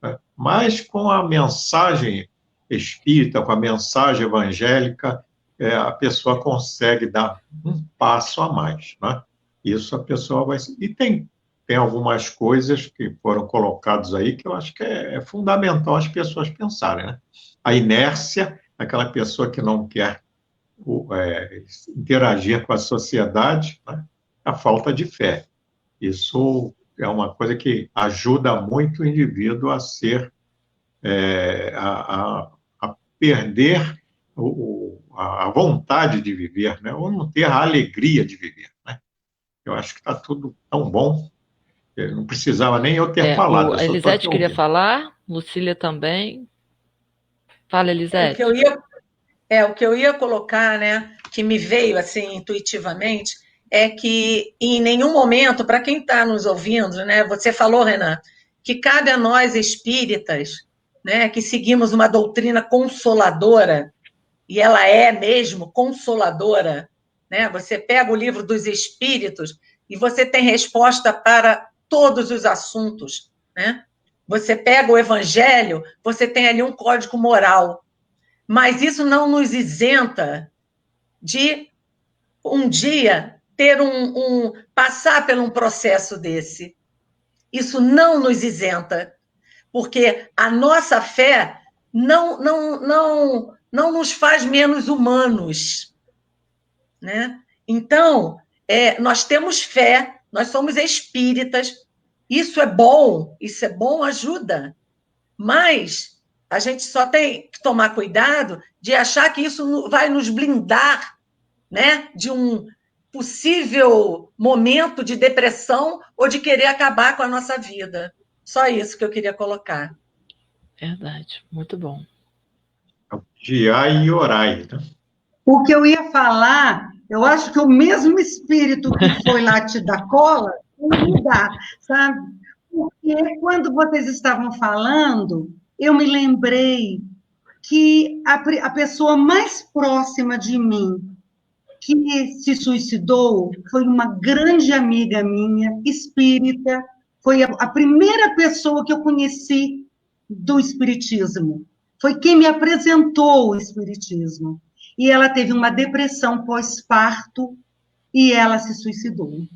B: Né? Mas com a mensagem espírita, com a mensagem evangélica, a pessoa consegue dar um passo a mais. Né? Isso a pessoa vai... E tem algumas coisas que foram colocadas aí que eu acho que é fundamental as pessoas pensarem. Né? A inércia, aquela pessoa que não quer interagir com a sociedade, né? A falta de fé. Isso é uma coisa que ajuda muito o indivíduo a ser, a perder a vontade de viver, né? Ou não ter a alegria de viver. Né? Eu acho que está tudo tão bom. Eu não precisava nem eu ter falado.
A: A Elisete queria falar, Lucília também. Fala, Elisete.
D: O que eu ia colocar, né, que me veio assim intuitivamente, é que em nenhum momento, para quem está nos ouvindo, né, você falou, Renan, que cabe a nós espíritas, né, que seguimos uma doutrina consoladora, e ela é mesmo consoladora, né? Você pega o livro dos Espíritos e você tem resposta para todos os assuntos, né? Você pega o Evangelho, você tem ali um código moral, mas isso não nos isenta de um dia ter passar por um processo desse. Isso não nos isenta, porque a nossa fé não nos faz menos humanos, né? Então, nós temos fé, nós somos espíritas, isso é bom, ajuda, mas a gente só tem que tomar cuidado de achar que isso vai nos blindar, né, de um possível momento de depressão ou de querer acabar com a nossa vida. Só isso que eu queria colocar.
A: Verdade, muito bom.
B: Vigiai e orai. Né?
C: O que eu ia falar, eu acho que o mesmo espírito que foi lá te dar cola, me dá, sabe? Porque quando vocês estavam falando, eu me lembrei que a pessoa mais próxima de mim que se suicidou foi uma grande amiga minha, espírita, foi a primeira pessoa que eu conheci do espiritismo. Foi quem me apresentou o espiritismo. E ela teve uma depressão pós-parto e ela se suicidou.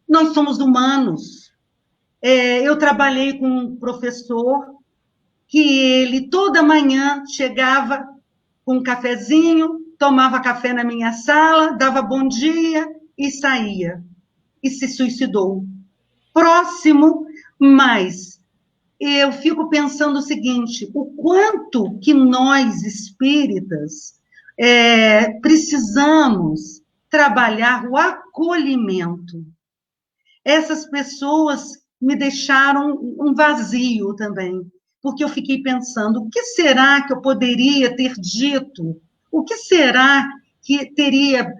C: Nós somos humanos. Eu trabalhei com um professor que ele toda manhã chegava com um cafezinho, tomava café na minha sala, dava bom dia e saía. E se suicidou. Próximo, mas eu fico pensando o seguinte, o quanto que nós, espíritas, precisamos trabalhar o acolhimento. Essas pessoas me deixaram um vazio também, porque eu fiquei pensando, o que será que eu poderia ter dito? O que será que teria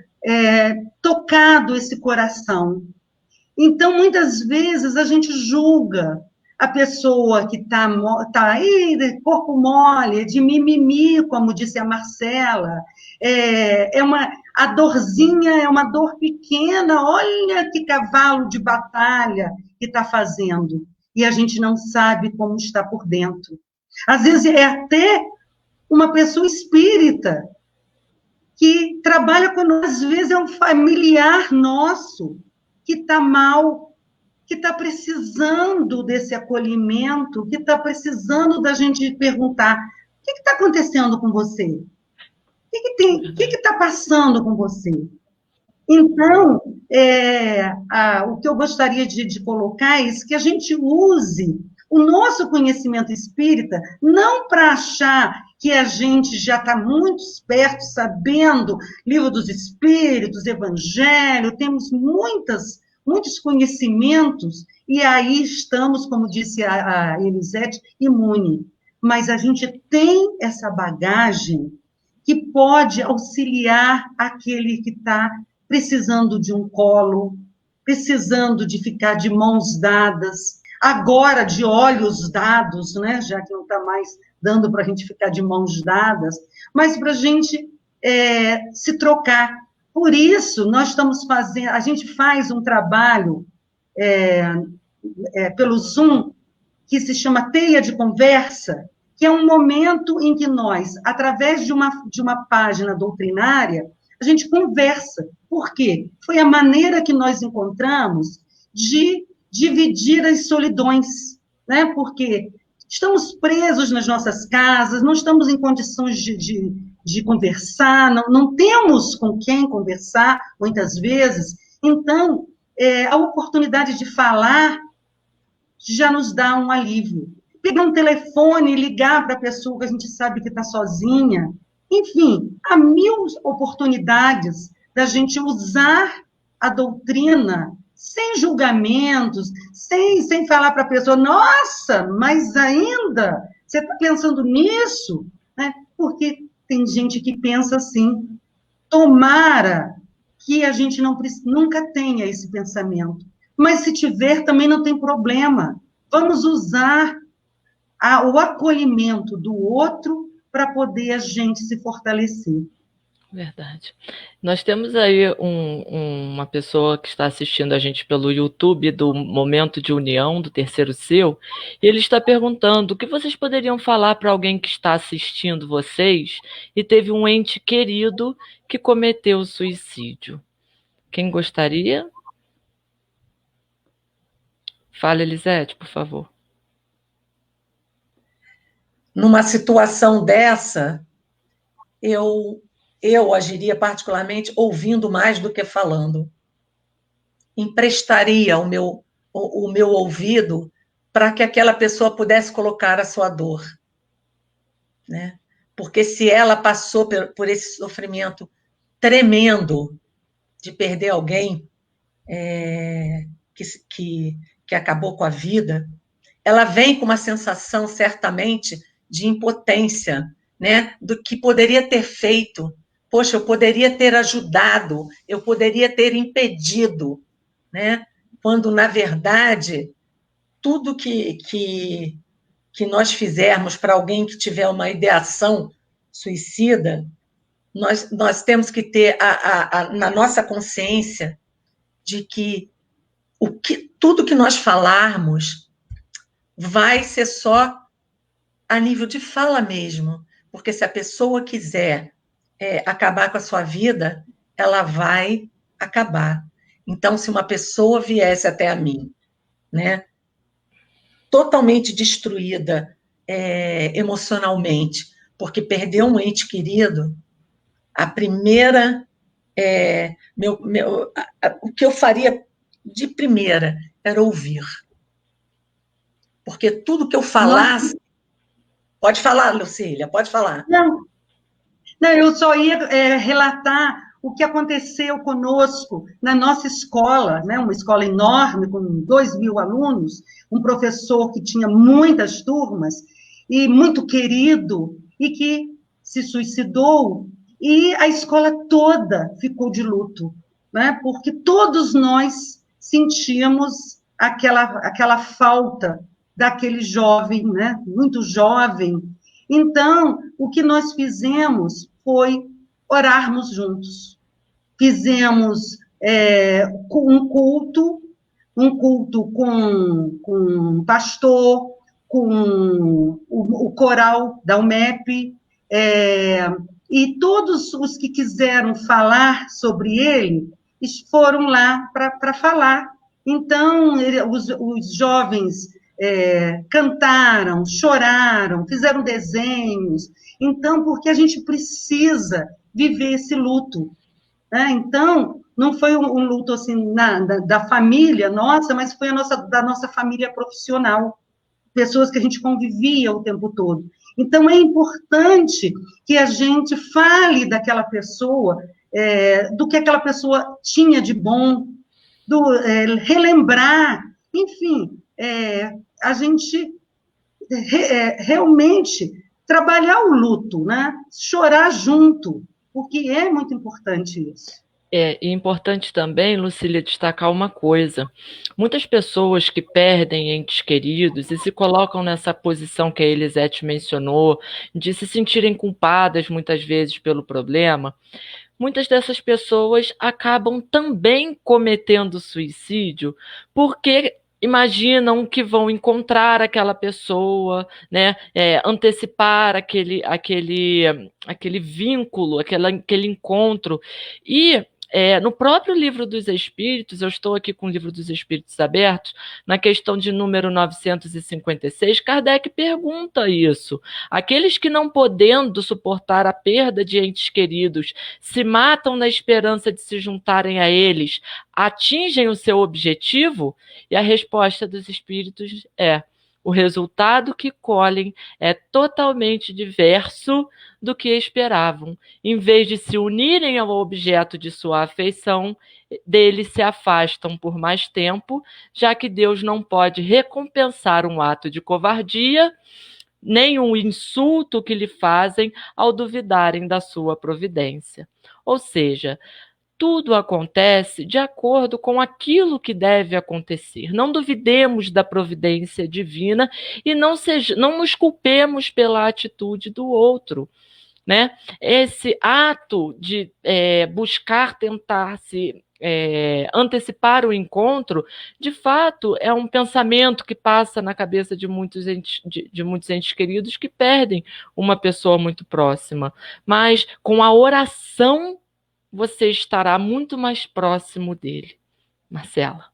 C: tocado esse coração? Então, muitas vezes, a gente julga a pessoa que está aí, de corpo mole, de mimimi, como disse a Marcela, a dorzinha é uma dor pequena, olha que cavalo de batalha que está fazendo. E a gente não sabe como está por dentro. Às vezes é até uma pessoa espírita que trabalha conosco, às vezes é um familiar nosso que está mal, que está precisando desse acolhimento, que está precisando da gente perguntar, o que está acontecendo com você? O que está passando com você? Então, o que eu gostaria de colocar é isso, que a gente use o nosso conhecimento espírita, não para achar que a gente já está muito esperto, sabendo Livro dos Espíritos, Evangelho, temos muitos conhecimentos, e aí estamos, como disse a Elisete, imune. Mas a gente tem essa bagagem que pode auxiliar aquele que está precisando de um colo, precisando de ficar de mãos dadas, agora de olhos dados, né? Já que não está mais dando para a gente ficar de mãos dadas, mas para a gente se trocar. Por isso, nós estamos fazendo, a gente faz um trabalho pelo Zoom, que se chama Teia de Conversa, que é um momento em que nós, através de uma página doutrinária, a gente conversa. Por quê? Foi a maneira que nós encontramos de dividir as solidões, né? Porque estamos presos nas nossas casas, não estamos em condições de conversar, não temos com quem conversar, muitas vezes. Então, a oportunidade de falar já nos dá um alívio. Pegar um telefone e ligar para a pessoa que a gente sabe que está sozinha. Enfim, há 1000 oportunidades da gente usar a doutrina sem julgamentos, sem falar para a pessoa, nossa, mas ainda você está pensando nisso? Né? Porque tem gente que pensa assim. Tomara que a gente nunca tenha esse pensamento. Mas se tiver, também não tem problema. Vamos usar o acolhimento do outro para poder a gente se fortalecer.
A: Verdade. Nós temos aí uma pessoa que está assistindo a gente pelo YouTube do Momento de União, do Terceiro Seu, e ele está perguntando o que vocês poderiam falar para alguém que está assistindo vocês e teve um ente querido que cometeu suicídio. Quem gostaria? Fala, Elisete, por favor.
D: Numa situação dessa, eu agiria particularmente ouvindo mais do que falando. Emprestaria o meu ouvido para que aquela pessoa pudesse colocar a sua dor. Né? Porque se ela passou por esse sofrimento tremendo de perder alguém que acabou com a vida, ela vem com uma sensação, certamente, de impotência, né? Do que poderia ter feito. Poxa, eu poderia ter ajudado, eu poderia ter impedido, né? Quando, na verdade, tudo que nós fizermos para alguém que tiver uma ideação suicida, nós temos que ter na nossa consciência de que tudo que nós falarmos vai ser só a nível de fala mesmo, porque se a pessoa quiser acabar com a sua vida, ela vai acabar. Então, se uma pessoa viesse até a mim, né, totalmente destruída emocionalmente, porque perdeu um ente querido, a primeira... o que eu faria de primeira era ouvir. Porque tudo que eu falasse... Nossa. Pode falar, Lucília, pode falar.
C: Não, eu só ia relatar o que aconteceu conosco na nossa escola, né? Uma escola enorme, com 2.000 alunos, um professor que tinha muitas turmas, e muito querido, e que se suicidou, e a escola toda ficou de luto, né? Porque todos nós sentíamos aquela falta daquele jovem, né? Muito jovem. Então, o que nós fizemos foi orarmos juntos. Fizemos um culto com um pastor, com o coral da UMEP, e todos os que quiseram falar sobre ele foram lá para falar. Então, os jovens cantaram, choraram, fizeram desenhos. Então, porque a gente precisa viver esse luto. Né? Então, não foi um luto assim da família nossa, mas foi da nossa família profissional. Pessoas que a gente convivia o tempo todo. Então, é importante que a gente fale daquela pessoa, do que aquela pessoa tinha de bom, relembrar, enfim, a gente realmente trabalhar o luto, né? Chorar junto, porque é muito importante isso.
A: E importante também, Lucília, destacar uma coisa. Muitas pessoas que perdem entes queridos e se colocam nessa posição que a Elisete mencionou, de se sentirem culpadas muitas vezes pelo problema, muitas dessas pessoas acabam também cometendo suicídio porque imaginam que vão encontrar aquela pessoa, né, antecipar aquele vínculo, aquele encontro. E no próprio Livro dos Espíritos, eu estou aqui com o Livro dos Espíritos abertos, na questão de número 956, Kardec pergunta isso. Aqueles que não podendo suportar a perda de entes queridos se matam na esperança de se juntarem a eles, atingem o seu objetivo? E a resposta dos espíritos é: o resultado que colhem é totalmente diverso do que esperavam. Em vez de se unirem ao objeto de sua afeição, deles se afastam por mais tempo, já que Deus não pode recompensar um ato de covardia, nem um insulto que lhe fazem ao duvidarem da sua providência. Ou seja, tudo acontece de acordo com aquilo que deve acontecer. Não duvidemos da providência divina e não nos culpemos pela atitude do outro, né? Esse ato de buscar tentar se antecipar o encontro, de fato, é um pensamento que passa na cabeça de muitos entes queridos que perdem uma pessoa muito próxima. Mas com a oração você estará muito mais próximo dele. Marcela.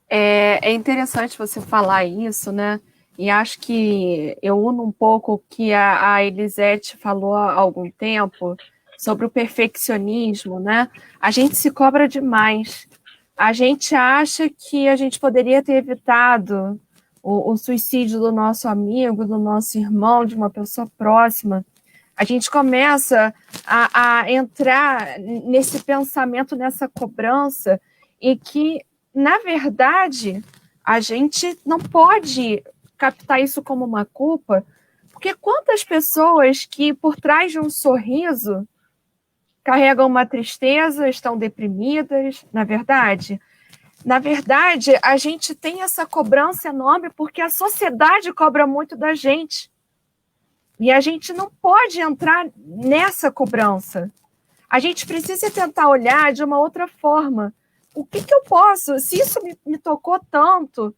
G: É interessante você falar isso, né? E acho que eu uno um pouco o que a Elisete falou há algum tempo sobre o perfeccionismo, né? A gente se cobra demais. A gente acha que a gente poderia ter evitado o suicídio do nosso amigo, do nosso irmão, de uma pessoa próxima. A gente começa a entrar nesse pensamento, nessa cobrança, e que, na verdade, a gente não pode captar isso como uma culpa, porque quantas pessoas que, por trás de um sorriso, carregam uma tristeza, estão deprimidas, na verdade? Na verdade, a gente tem essa cobrança enorme porque a sociedade cobra muito da gente. E a gente não pode entrar nessa cobrança. A gente precisa tentar olhar de uma outra forma. O que eu posso, se isso me tocou tanto,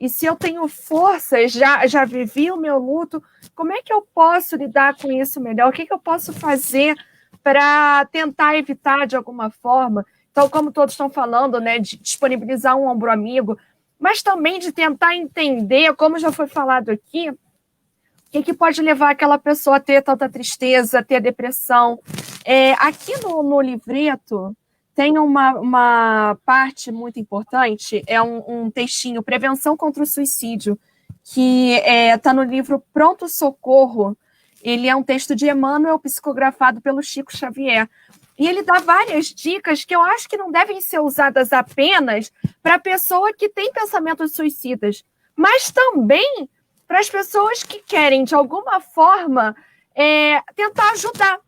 G: e se eu tenho forças, já vivi o meu luto, como é que eu posso lidar com isso melhor? O que eu posso fazer para tentar evitar de alguma forma? Então, como todos estão falando, né, de disponibilizar um ombro amigo, mas também de tentar entender, como já foi falado aqui, o que pode levar aquela pessoa a ter tanta tristeza, a ter depressão. Aqui no livreto tem uma parte muito importante, é um textinho, Prevenção contra o Suicídio, que está no livro Pronto Socorro. Ele é um texto de Emmanuel, psicografado pelo Chico Xavier. E ele dá várias dicas que eu acho que não devem ser usadas apenas para a pessoa que tem pensamentos suicidas, mas também para as pessoas que querem, de alguma forma, tentar ajudar.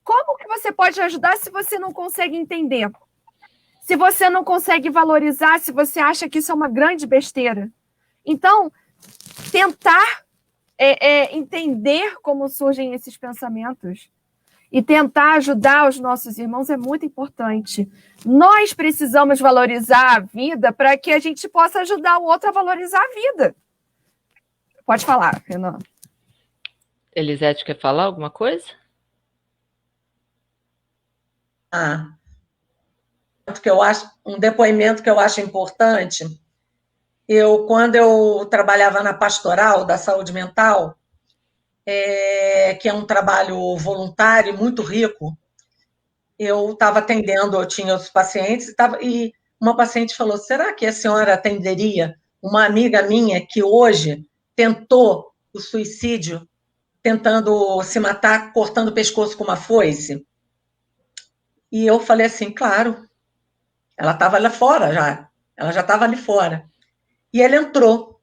G: Como que você pode ajudar se você não consegue entender? Se você não consegue valorizar, se você acha que isso é uma grande besteira? Então, tentar entender como surgem esses pensamentos e tentar ajudar os nossos irmãos é muito importante. Nós precisamos valorizar a vida para que a gente possa ajudar o outro a valorizar a vida. Pode falar, Renan.
A: Elisete, quer falar alguma coisa?
D: Um depoimento que eu acho importante. Quando eu trabalhava na pastoral da saúde mental, que é um trabalho voluntário muito rico, eu estava atendendo, eu tinha os pacientes, e uma paciente falou: será que a senhora atenderia uma amiga minha que hoje tentou o suicídio, tentando se matar, cortando o pescoço com uma foice? E eu falei assim, claro. Ela estava lá fora já. Ela já estava ali fora. E ela entrou.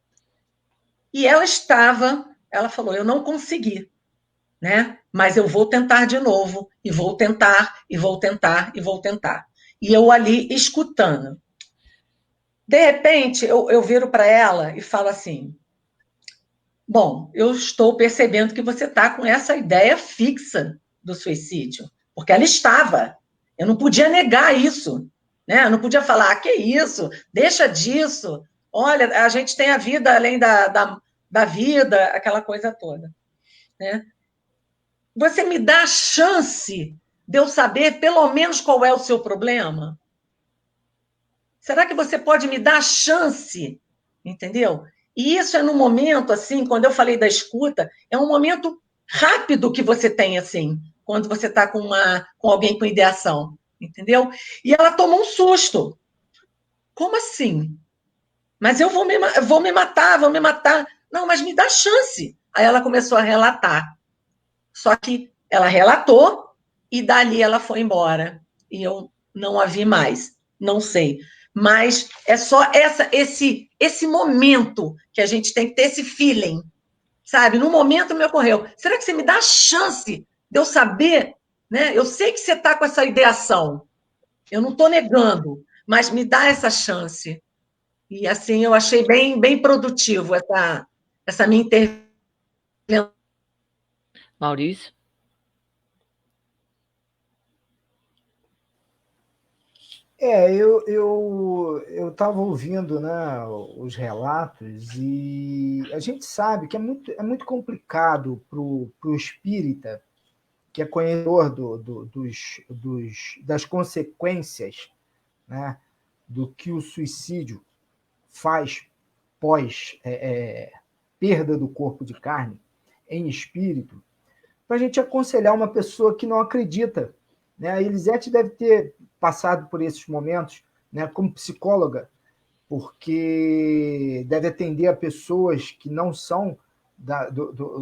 D: E ela falou, eu não consegui. né? Mas eu vou tentar de novo, e vou tentar, e vou tentar, e vou tentar. E eu ali escutando. De repente, eu viro para ela e falo assim: bom, eu estou percebendo que você está com essa ideia fixa do suicídio, porque ela estava. Eu não podia negar isso, né? Eu não podia falar, que isso, deixa disso. Olha, a gente tem a vida além da vida, aquela coisa toda, né? Você me dá a chance de eu saber pelo menos qual é o seu problema? Será que você pode me dar a chance? Entendeu? E isso é no momento, assim, quando eu falei da escuta, é um momento rápido que você tem, assim, quando você está com alguém com ideação, entendeu? E ela tomou um susto. Como assim? Mas eu vou me matar, vou me matar. Não, mas me dá chance. Aí ela começou a relatar. Só que ela relatou e dali ela foi embora. E eu não a vi mais. Não sei. Mas é só esse momento que a gente tem que ter esse feeling, sabe? No momento me ocorreu. Será que você me dá a chance de eu saber, né? Eu sei que você está com essa ideação. Eu não estou negando, mas me dá essa chance. E assim eu achei bem produtivo essa minha intervenção.
A: Maurício?
F: Eu estava ouvindo, né, os relatos e a gente sabe que é muito complicado para o espírita, que é conhecedor das consequências, né, do que o suicídio faz pós perda do corpo de carne em espírito, para a gente aconselhar uma pessoa que não acredita. Né? A Elisete deve ter passado por esses momentos, né, como psicóloga, porque deve atender a pessoas que não são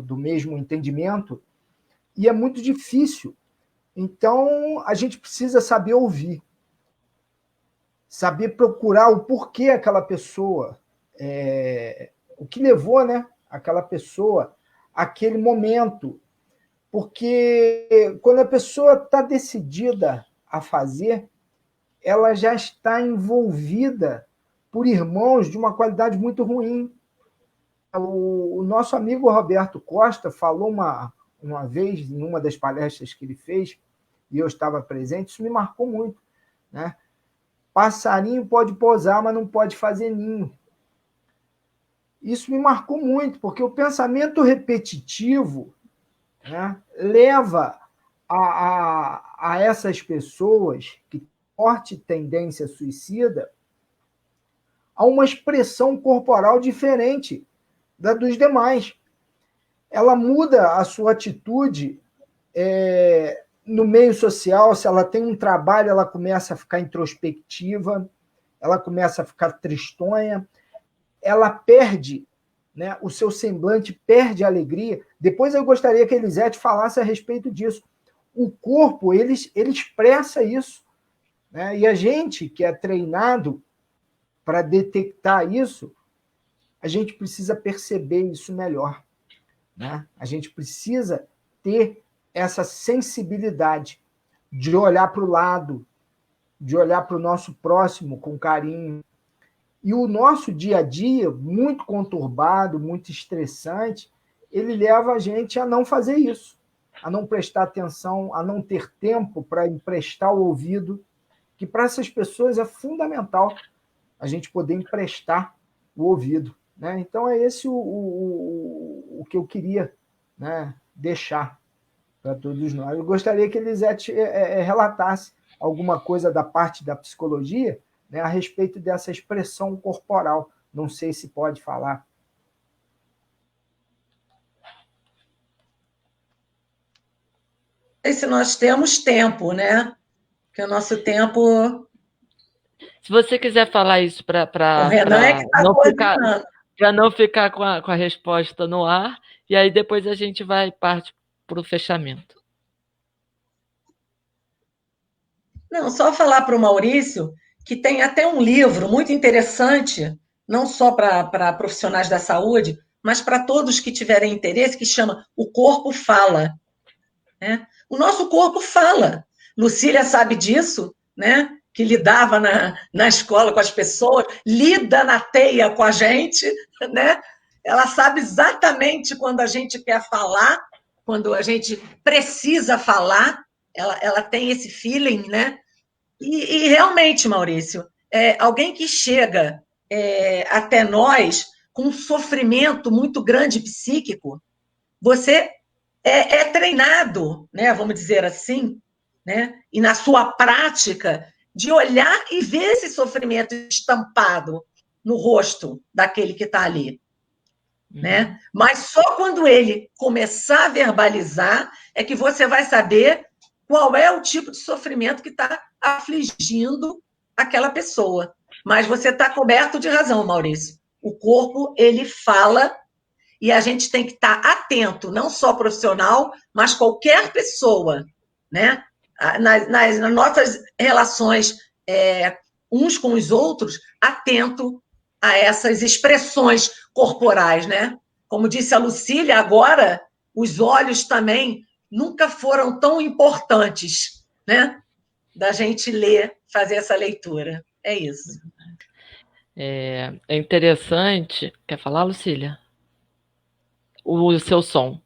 F: do mesmo entendimento, e é muito difícil. Então, a gente precisa saber ouvir, saber procurar o porquê aquela pessoa, o que levou, né, aquela pessoa àquele momento. Porque quando a pessoa está decidida a fazer, ela já está envolvida por irmãos de uma qualidade muito ruim. O nosso amigo Roberto Costa falou uma vez, em uma das palestras que ele fez, e eu estava presente, isso me marcou muito. Né? Passarinho pode pousar, mas não pode fazer ninho. Isso me marcou muito, porque o pensamento repetitivo, né, leva a essas pessoas que têm forte tendência suicida a uma expressão corporal diferente da dos demais. Ela muda a sua atitude no meio social. Se ela tem um trabalho, ela começa a ficar introspectiva, ela começa a ficar tristonha, ela perde, né, o seu semblante perde a alegria. Depois eu gostaria que a Elisete falasse a respeito disso. O corpo, ele expressa isso. Né? E a gente que é treinado para detectar isso, a gente precisa perceber isso melhor. Né? A gente precisa ter essa sensibilidade de olhar para o lado, de olhar para o nosso próximo com carinho. E o nosso dia a dia, muito conturbado, muito estressante, ele leva a gente a não fazer isso, a não prestar atenção, a não ter tempo para emprestar o ouvido, que para essas pessoas é fundamental a gente poder emprestar o ouvido. Né? Então, é esse o que eu queria, né, deixar para todos nós. Eu gostaria que a Elisete relatasse alguma coisa da parte da psicologia, né, a respeito dessa expressão corporal. Não sei se pode falar.
D: Se nós temos tempo, né? Porque o nosso tempo...
A: Se você quiser falar isso para não ficar com a resposta no ar, e aí depois a gente vai partir para o fechamento.
D: Não, só falar para o Maurício que tem até um livro muito interessante, não só para profissionais da saúde, mas para todos que tiverem interesse, que chama O Corpo Fala. né? O nosso corpo fala. Lucília sabe disso, né? Que lidava na escola com as pessoas, lida na teia com a gente, né? Ela sabe exatamente quando a gente quer falar, quando a gente precisa falar, ela tem esse feeling, né? E realmente, Maurício, alguém que chega até nós com um sofrimento muito grande psíquico, você é treinado, né, vamos dizer assim, né, e na sua prática, de olhar e ver esse sofrimento estampado no rosto daquele que está ali. Né? Mas só quando ele começar a verbalizar é que você vai saber qual é o tipo de sofrimento que está afligindo aquela pessoa. Mas você está coberto de razão, Maurício. O corpo, ele fala e a gente tem que estar atento, não só profissional, mas qualquer pessoa, né? Nas nossas relações uns com os outros, atento a essas expressões corporais, né? Como disse a Lucília, agora os olhos também nunca foram tão importantes, né? Da gente ler, fazer essa leitura. É isso.
A: É interessante. Quer falar, Lucília? O seu som.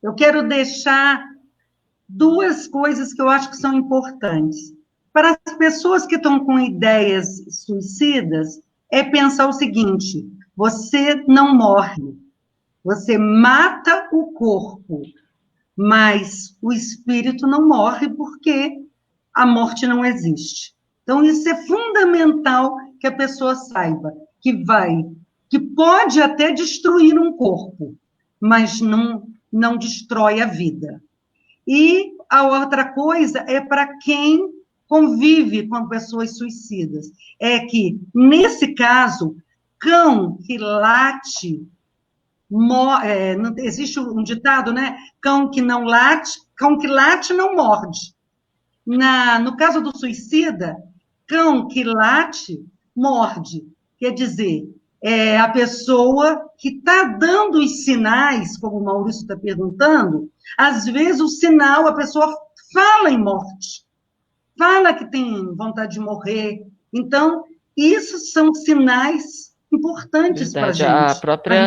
C: Eu quero deixar duas coisas que eu acho que são importantes. Para as pessoas que estão com ideias suicidas, é pensar o seguinte: você não morre, você mata o corpo, mas o espírito não morre porque a morte não existe. Então, isso é fundamental que a pessoa saiba, que pode até destruir um corpo, mas não destrói a vida. E a outra coisa é para quem convive com pessoas suicidas. É que, nesse caso, cão que late, existe um ditado, né? Cão que late não morde. No caso do suicida, cão que late, morde. Quer dizer, a pessoa que está dando os sinais, como o Maurício está perguntando, às vezes o sinal, a pessoa fala em morte, fala que tem vontade de morrer. Então, isso são sinais importantes para a gente.
A: A própria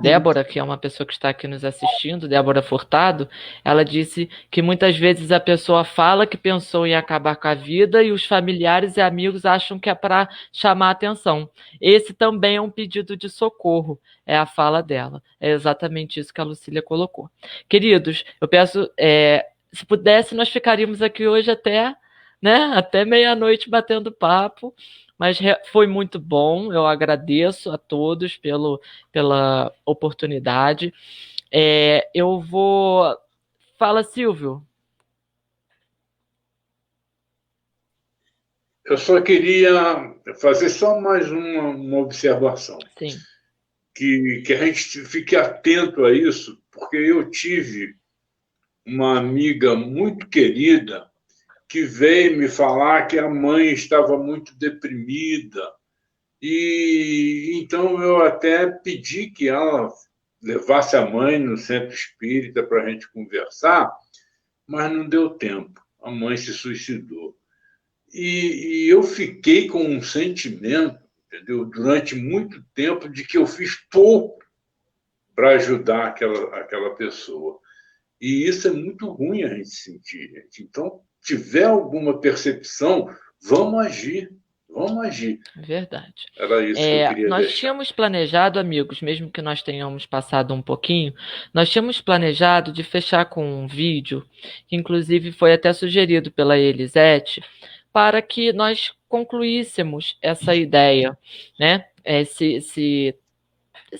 A: Débora, que é uma pessoa que está aqui nos assistindo, Débora Furtado, ela disse que muitas vezes a pessoa fala que pensou em acabar com a vida e os familiares e amigos acham que é para chamar a atenção. Esse também é um pedido de socorro, é a fala dela. É exatamente isso que a Lucília colocou. Queridos, eu peço, se pudesse, nós ficaríamos aqui hoje até meia-noite batendo papo, mas foi muito bom, eu agradeço a todos pela oportunidade. Eu vou... Fala, Silvio.
E: Eu só queria fazer só mais uma observação.
A: Sim.
E: Que a gente fique atento a isso, porque eu tive uma amiga muito querida que veio me falar que a mãe estava muito deprimida. E então eu até pedi que ela levasse a mãe no centro espírita para a gente conversar, mas não deu tempo. A mãe se suicidou. E eu fiquei com um sentimento, entendeu, durante muito tempo, de que eu fiz pouco para ajudar aquela pessoa. E isso é muito ruim a gente sentir, gente. Então, tiver alguma percepção, vamos agir.
A: Verdade.
E: Era isso que eu queria
A: nós
E: deixar.
A: tínhamos planejado, amigos, mesmo que nós tenhamos passado um pouquinho, nós tínhamos planejado de fechar com um vídeo, que inclusive foi até sugerido pela Elisete, para que nós concluíssemos essa ideia, né? Esse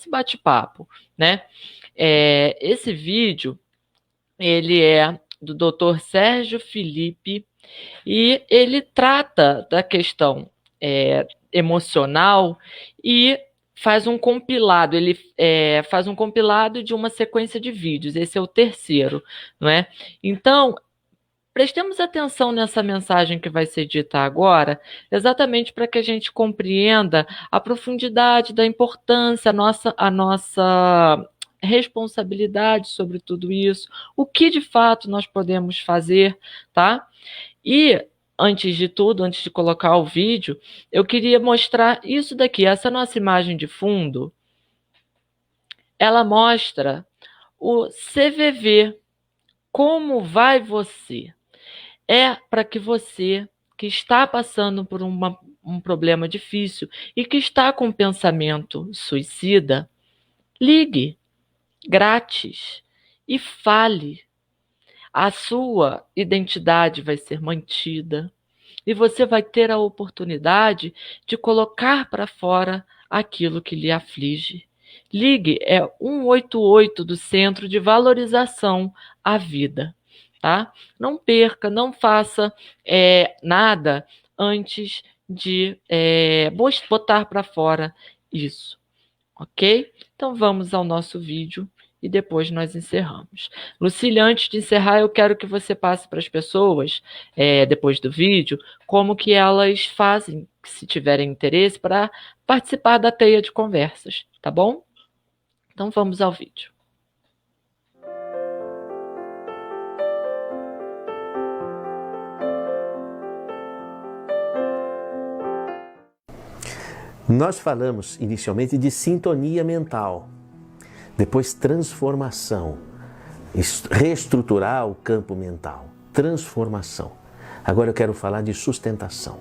A: bate-papo, né? Esse vídeo, ele é do Dr. Sérgio Felipe e ele trata da questão emocional e faz um compilado. Ele faz um compilado de uma sequência de vídeos. Esse é o terceiro, não é? Então, prestemos atenção nessa mensagem que vai ser dita agora, exatamente para que a gente compreenda a profundidade da importância, a nossa responsabilidade sobre tudo isso, o que de fato nós podemos fazer, tá? E, antes de tudo, antes de colocar o vídeo, eu queria mostrar isso daqui, essa nossa imagem de fundo, ela mostra o CVV, como vai você? É para que você, que está passando por um problema difícil e que está com pensamento suicida, ligue, grátis, e fale. A sua identidade vai ser mantida e você vai ter a oportunidade de colocar para fora aquilo que lhe aflige. Ligue, é 188 do Centro de Valorização à Vida. Tá? Não perca, não faça nada antes de botar para fora isso, ok? Então vamos ao nosso vídeo e depois nós encerramos. Lucília, antes de encerrar, eu quero que você passe para as pessoas, depois do vídeo, como que elas fazem, se tiverem interesse, para participar da teia de conversas, tá bom? Então vamos ao vídeo.
H: Nós falamos inicialmente de sintonia mental, depois transformação, reestruturar o campo mental, transformação. Agora eu quero falar de sustentação.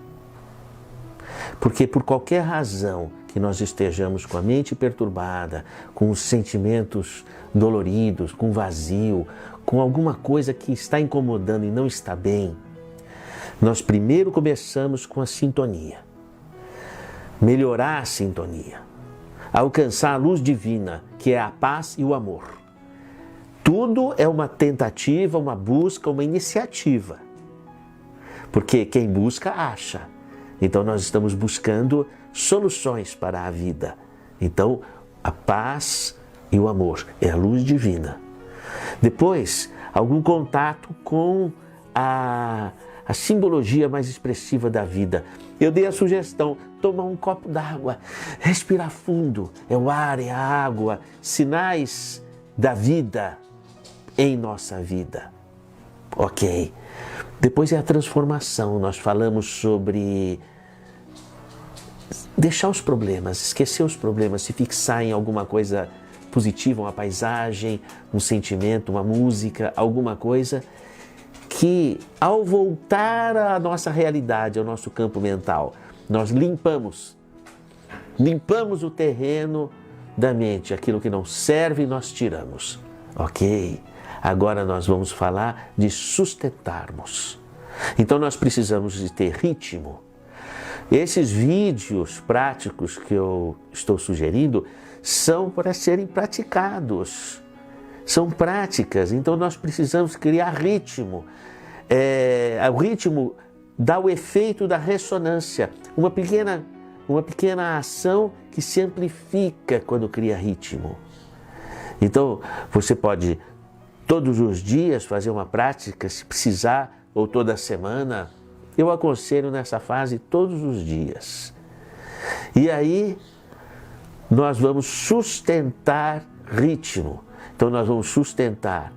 H: Porque por qualquer razão que nós estejamos com a mente perturbada, com os sentimentos doloridos, com vazio, com alguma coisa que está incomodando e não está bem, nós primeiro começamos com a sintonia. Melhorar a sintonia, alcançar a luz divina, que é a paz e o amor. Tudo é uma tentativa, uma busca, uma iniciativa. Porque quem busca, acha. Então nós estamos buscando soluções para a vida. Então, a paz e o amor é a luz divina. Depois, algum contato com a simbologia mais expressiva da vida. Eu dei a sugestão, tomar um copo d'água, respirar fundo, é o ar, é a água, sinais da vida em nossa vida. Ok. Depois é a transformação, nós falamos sobre deixar os problemas, esquecer os problemas, se fixar em alguma coisa positiva, uma paisagem, um sentimento, uma música, alguma coisa que, ao voltar à nossa realidade, ao nosso campo mental, nós limpamos o terreno da mente, aquilo que não serve nós tiramos, ok? Agora nós vamos falar de sustentarmos. Então nós precisamos de ter ritmo. Esses vídeos práticos que eu estou sugerindo são para serem praticados. São práticas, então nós precisamos criar ritmo. O ritmo dá o efeito da ressonância, uma pequena ação que se amplifica quando cria ritmo. Então, você pode todos os dias fazer uma prática, se precisar, ou toda semana. Eu aconselho nessa fase todos os dias. E aí, nós vamos sustentar ritmo. Então nós vamos sustentar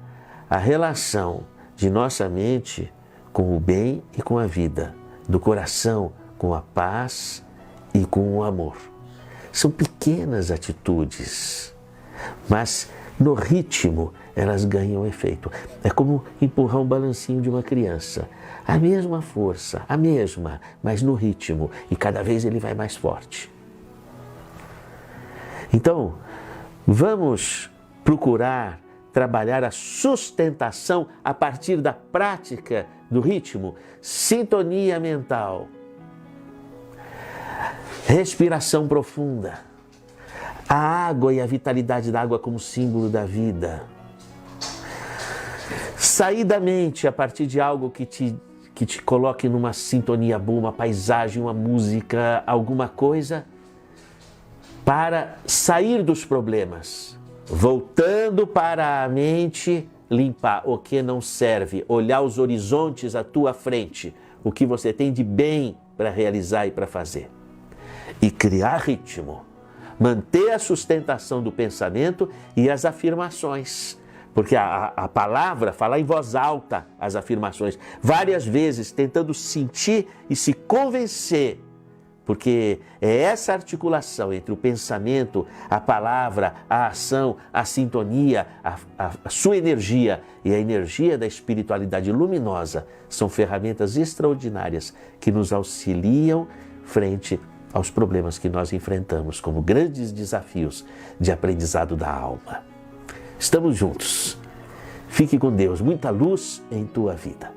H: a relação de nossa mente com o bem e com a vida, do coração com a paz e com o amor. São pequenas atitudes, mas no ritmo elas ganham efeito. É como empurrar um balancinho de uma criança. A mesma força, a mesma, mas no ritmo, e cada vez ele vai mais forte. Então, vamos procurar trabalhar a sustentação a partir da prática do ritmo, sintonia mental, respiração profunda, a água e a vitalidade da água como símbolo da vida. Sair da mente a partir de algo que te coloque numa sintonia boa, uma paisagem, uma música, alguma coisa, para sair dos problemas, voltando para a mente limpar o que não serve, olhar os horizontes à tua frente, o que você tem de bem para realizar e para fazer. E criar ritmo, manter a sustentação do pensamento e as afirmações. Porque a palavra, falar em voz alta as afirmações, várias vezes tentando sentir e se convencer. Porque é essa articulação entre o pensamento, a palavra, a ação, a sintonia, a sua energia e a energia da espiritualidade luminosa são ferramentas extraordinárias que nos auxiliam frente aos problemas que nós enfrentamos como grandes desafios de aprendizado da alma. Estamos juntos. Fique com Deus. Muita luz em tua vida.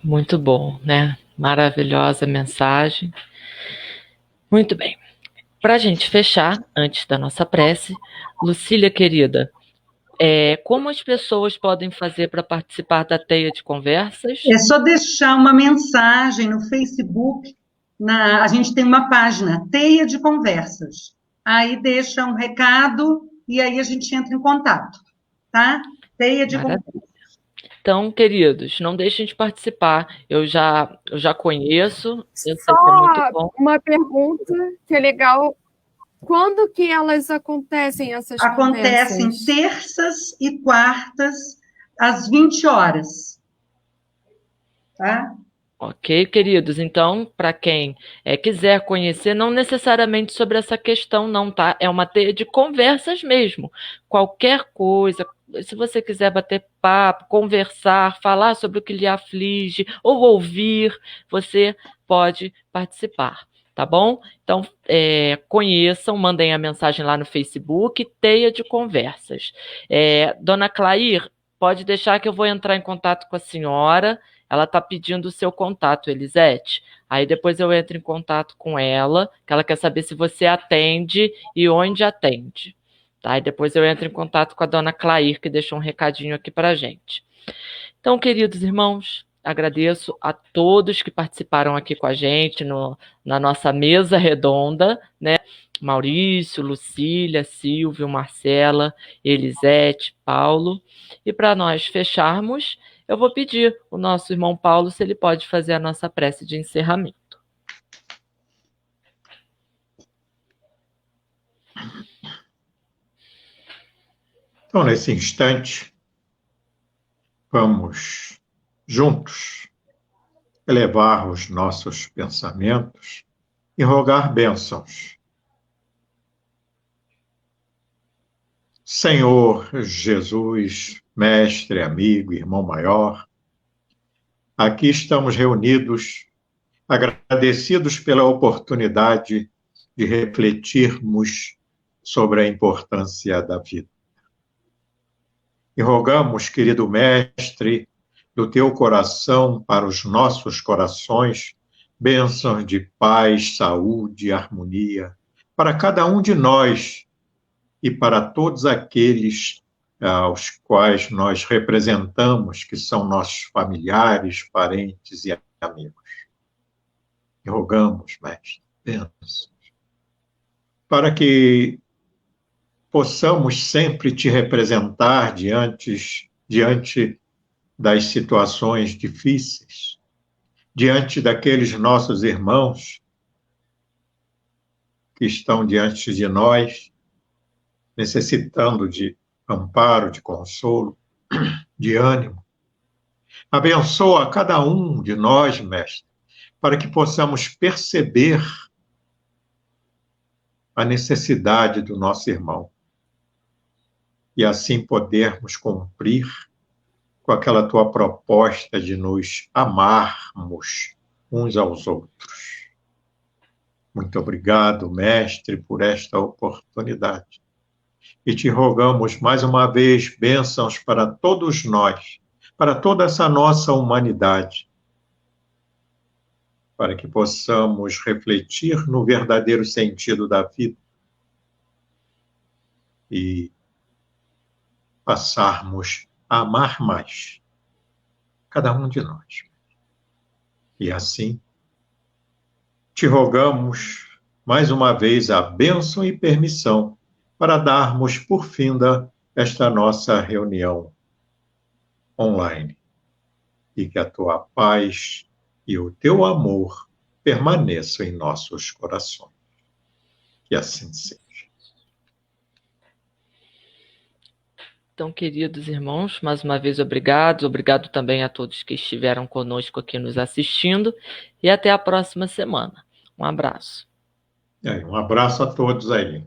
A: Muito bom, né? Maravilhosa mensagem. Muito bem. Para a gente fechar, antes da nossa prece, Lucília, querida, como as pessoas podem fazer para participar da Teia de Conversas?
C: É só deixar uma mensagem no Facebook. A gente tem uma página, Teia de Conversas. Aí deixa um recado e aí a gente entra em contato, tá? Teia de Conversas.
A: Então, queridos, não deixem de participar. Eu já conheço, eu sei que é muito bom.
G: Uma pergunta que é legal. Quando que elas acontecem, essas
C: Acontecem
G: conversas?
C: terças e quartas, às 20 horas. Tá?
A: Ok, queridos? Então, para quem quiser conhecer, não necessariamente sobre essa questão, não, tá? É uma teia de conversas mesmo. Qualquer coisa, se você quiser bater papo, conversar, falar sobre o que lhe aflige, ou ouvir, você pode participar, tá bom? Então, conheçam, mandem a mensagem lá no Facebook, Teia de Conversas. Dona Clair, pode deixar que eu vou entrar em contato com a senhora. Ela está pedindo o seu contato, Elisete. Aí depois eu entro em contato com ela, que ela quer saber se você atende e onde atende. Tá? E depois eu entro em contato com a dona Clair, que deixou um recadinho aqui para a gente. Então, queridos irmãos, agradeço a todos que participaram aqui com a gente na nossa mesa redonda, né? Maurício, Lucília, Silvio, Marcela, Elisete, Paulo. E para nós fecharmos, eu vou pedir o nosso irmão Paulo se ele pode fazer a nossa prece de encerramento.
B: Então, nesse instante, vamos juntos elevar os nossos pensamentos e rogar bênçãos. Senhor Jesus, mestre, amigo, irmão maior, aqui estamos reunidos, agradecidos pela oportunidade de refletirmos sobre a importância da vida. E rogamos, querido mestre, do teu coração para os nossos corações, bênçãos de paz, saúde e harmonia para cada um de nós e para todos aqueles aos quais nós representamos, que são nossos familiares, parentes e amigos. E rogamos, mestre, bênçãos, para que possamos sempre te representar diante das situações difíceis, diante daqueles nossos irmãos que estão diante de nós, necessitando de amparo, de consolo, de ânimo. Abençoa cada um de nós, mestre, para que possamos perceber a necessidade do nosso irmão e assim podermos cumprir com aquela tua proposta de nos amarmos uns aos outros. Muito obrigado, mestre, por esta oportunidade. E te rogamos mais uma vez bênçãos para todos nós, para toda essa nossa humanidade, para que possamos refletir no verdadeiro sentido da vida e passarmos a amar mais. Cada um de nós. E assim, te rogamos mais uma vez a bênção e permissão para darmos por finda esta nossa reunião online. E que a tua paz e o teu amor permaneçam em nossos corações. Que assim seja.
A: Então, queridos irmãos, mais uma vez obrigado. Obrigado também a todos que estiveram conosco aqui nos assistindo. E até a próxima semana. Um abraço.
B: Um abraço a todos aí.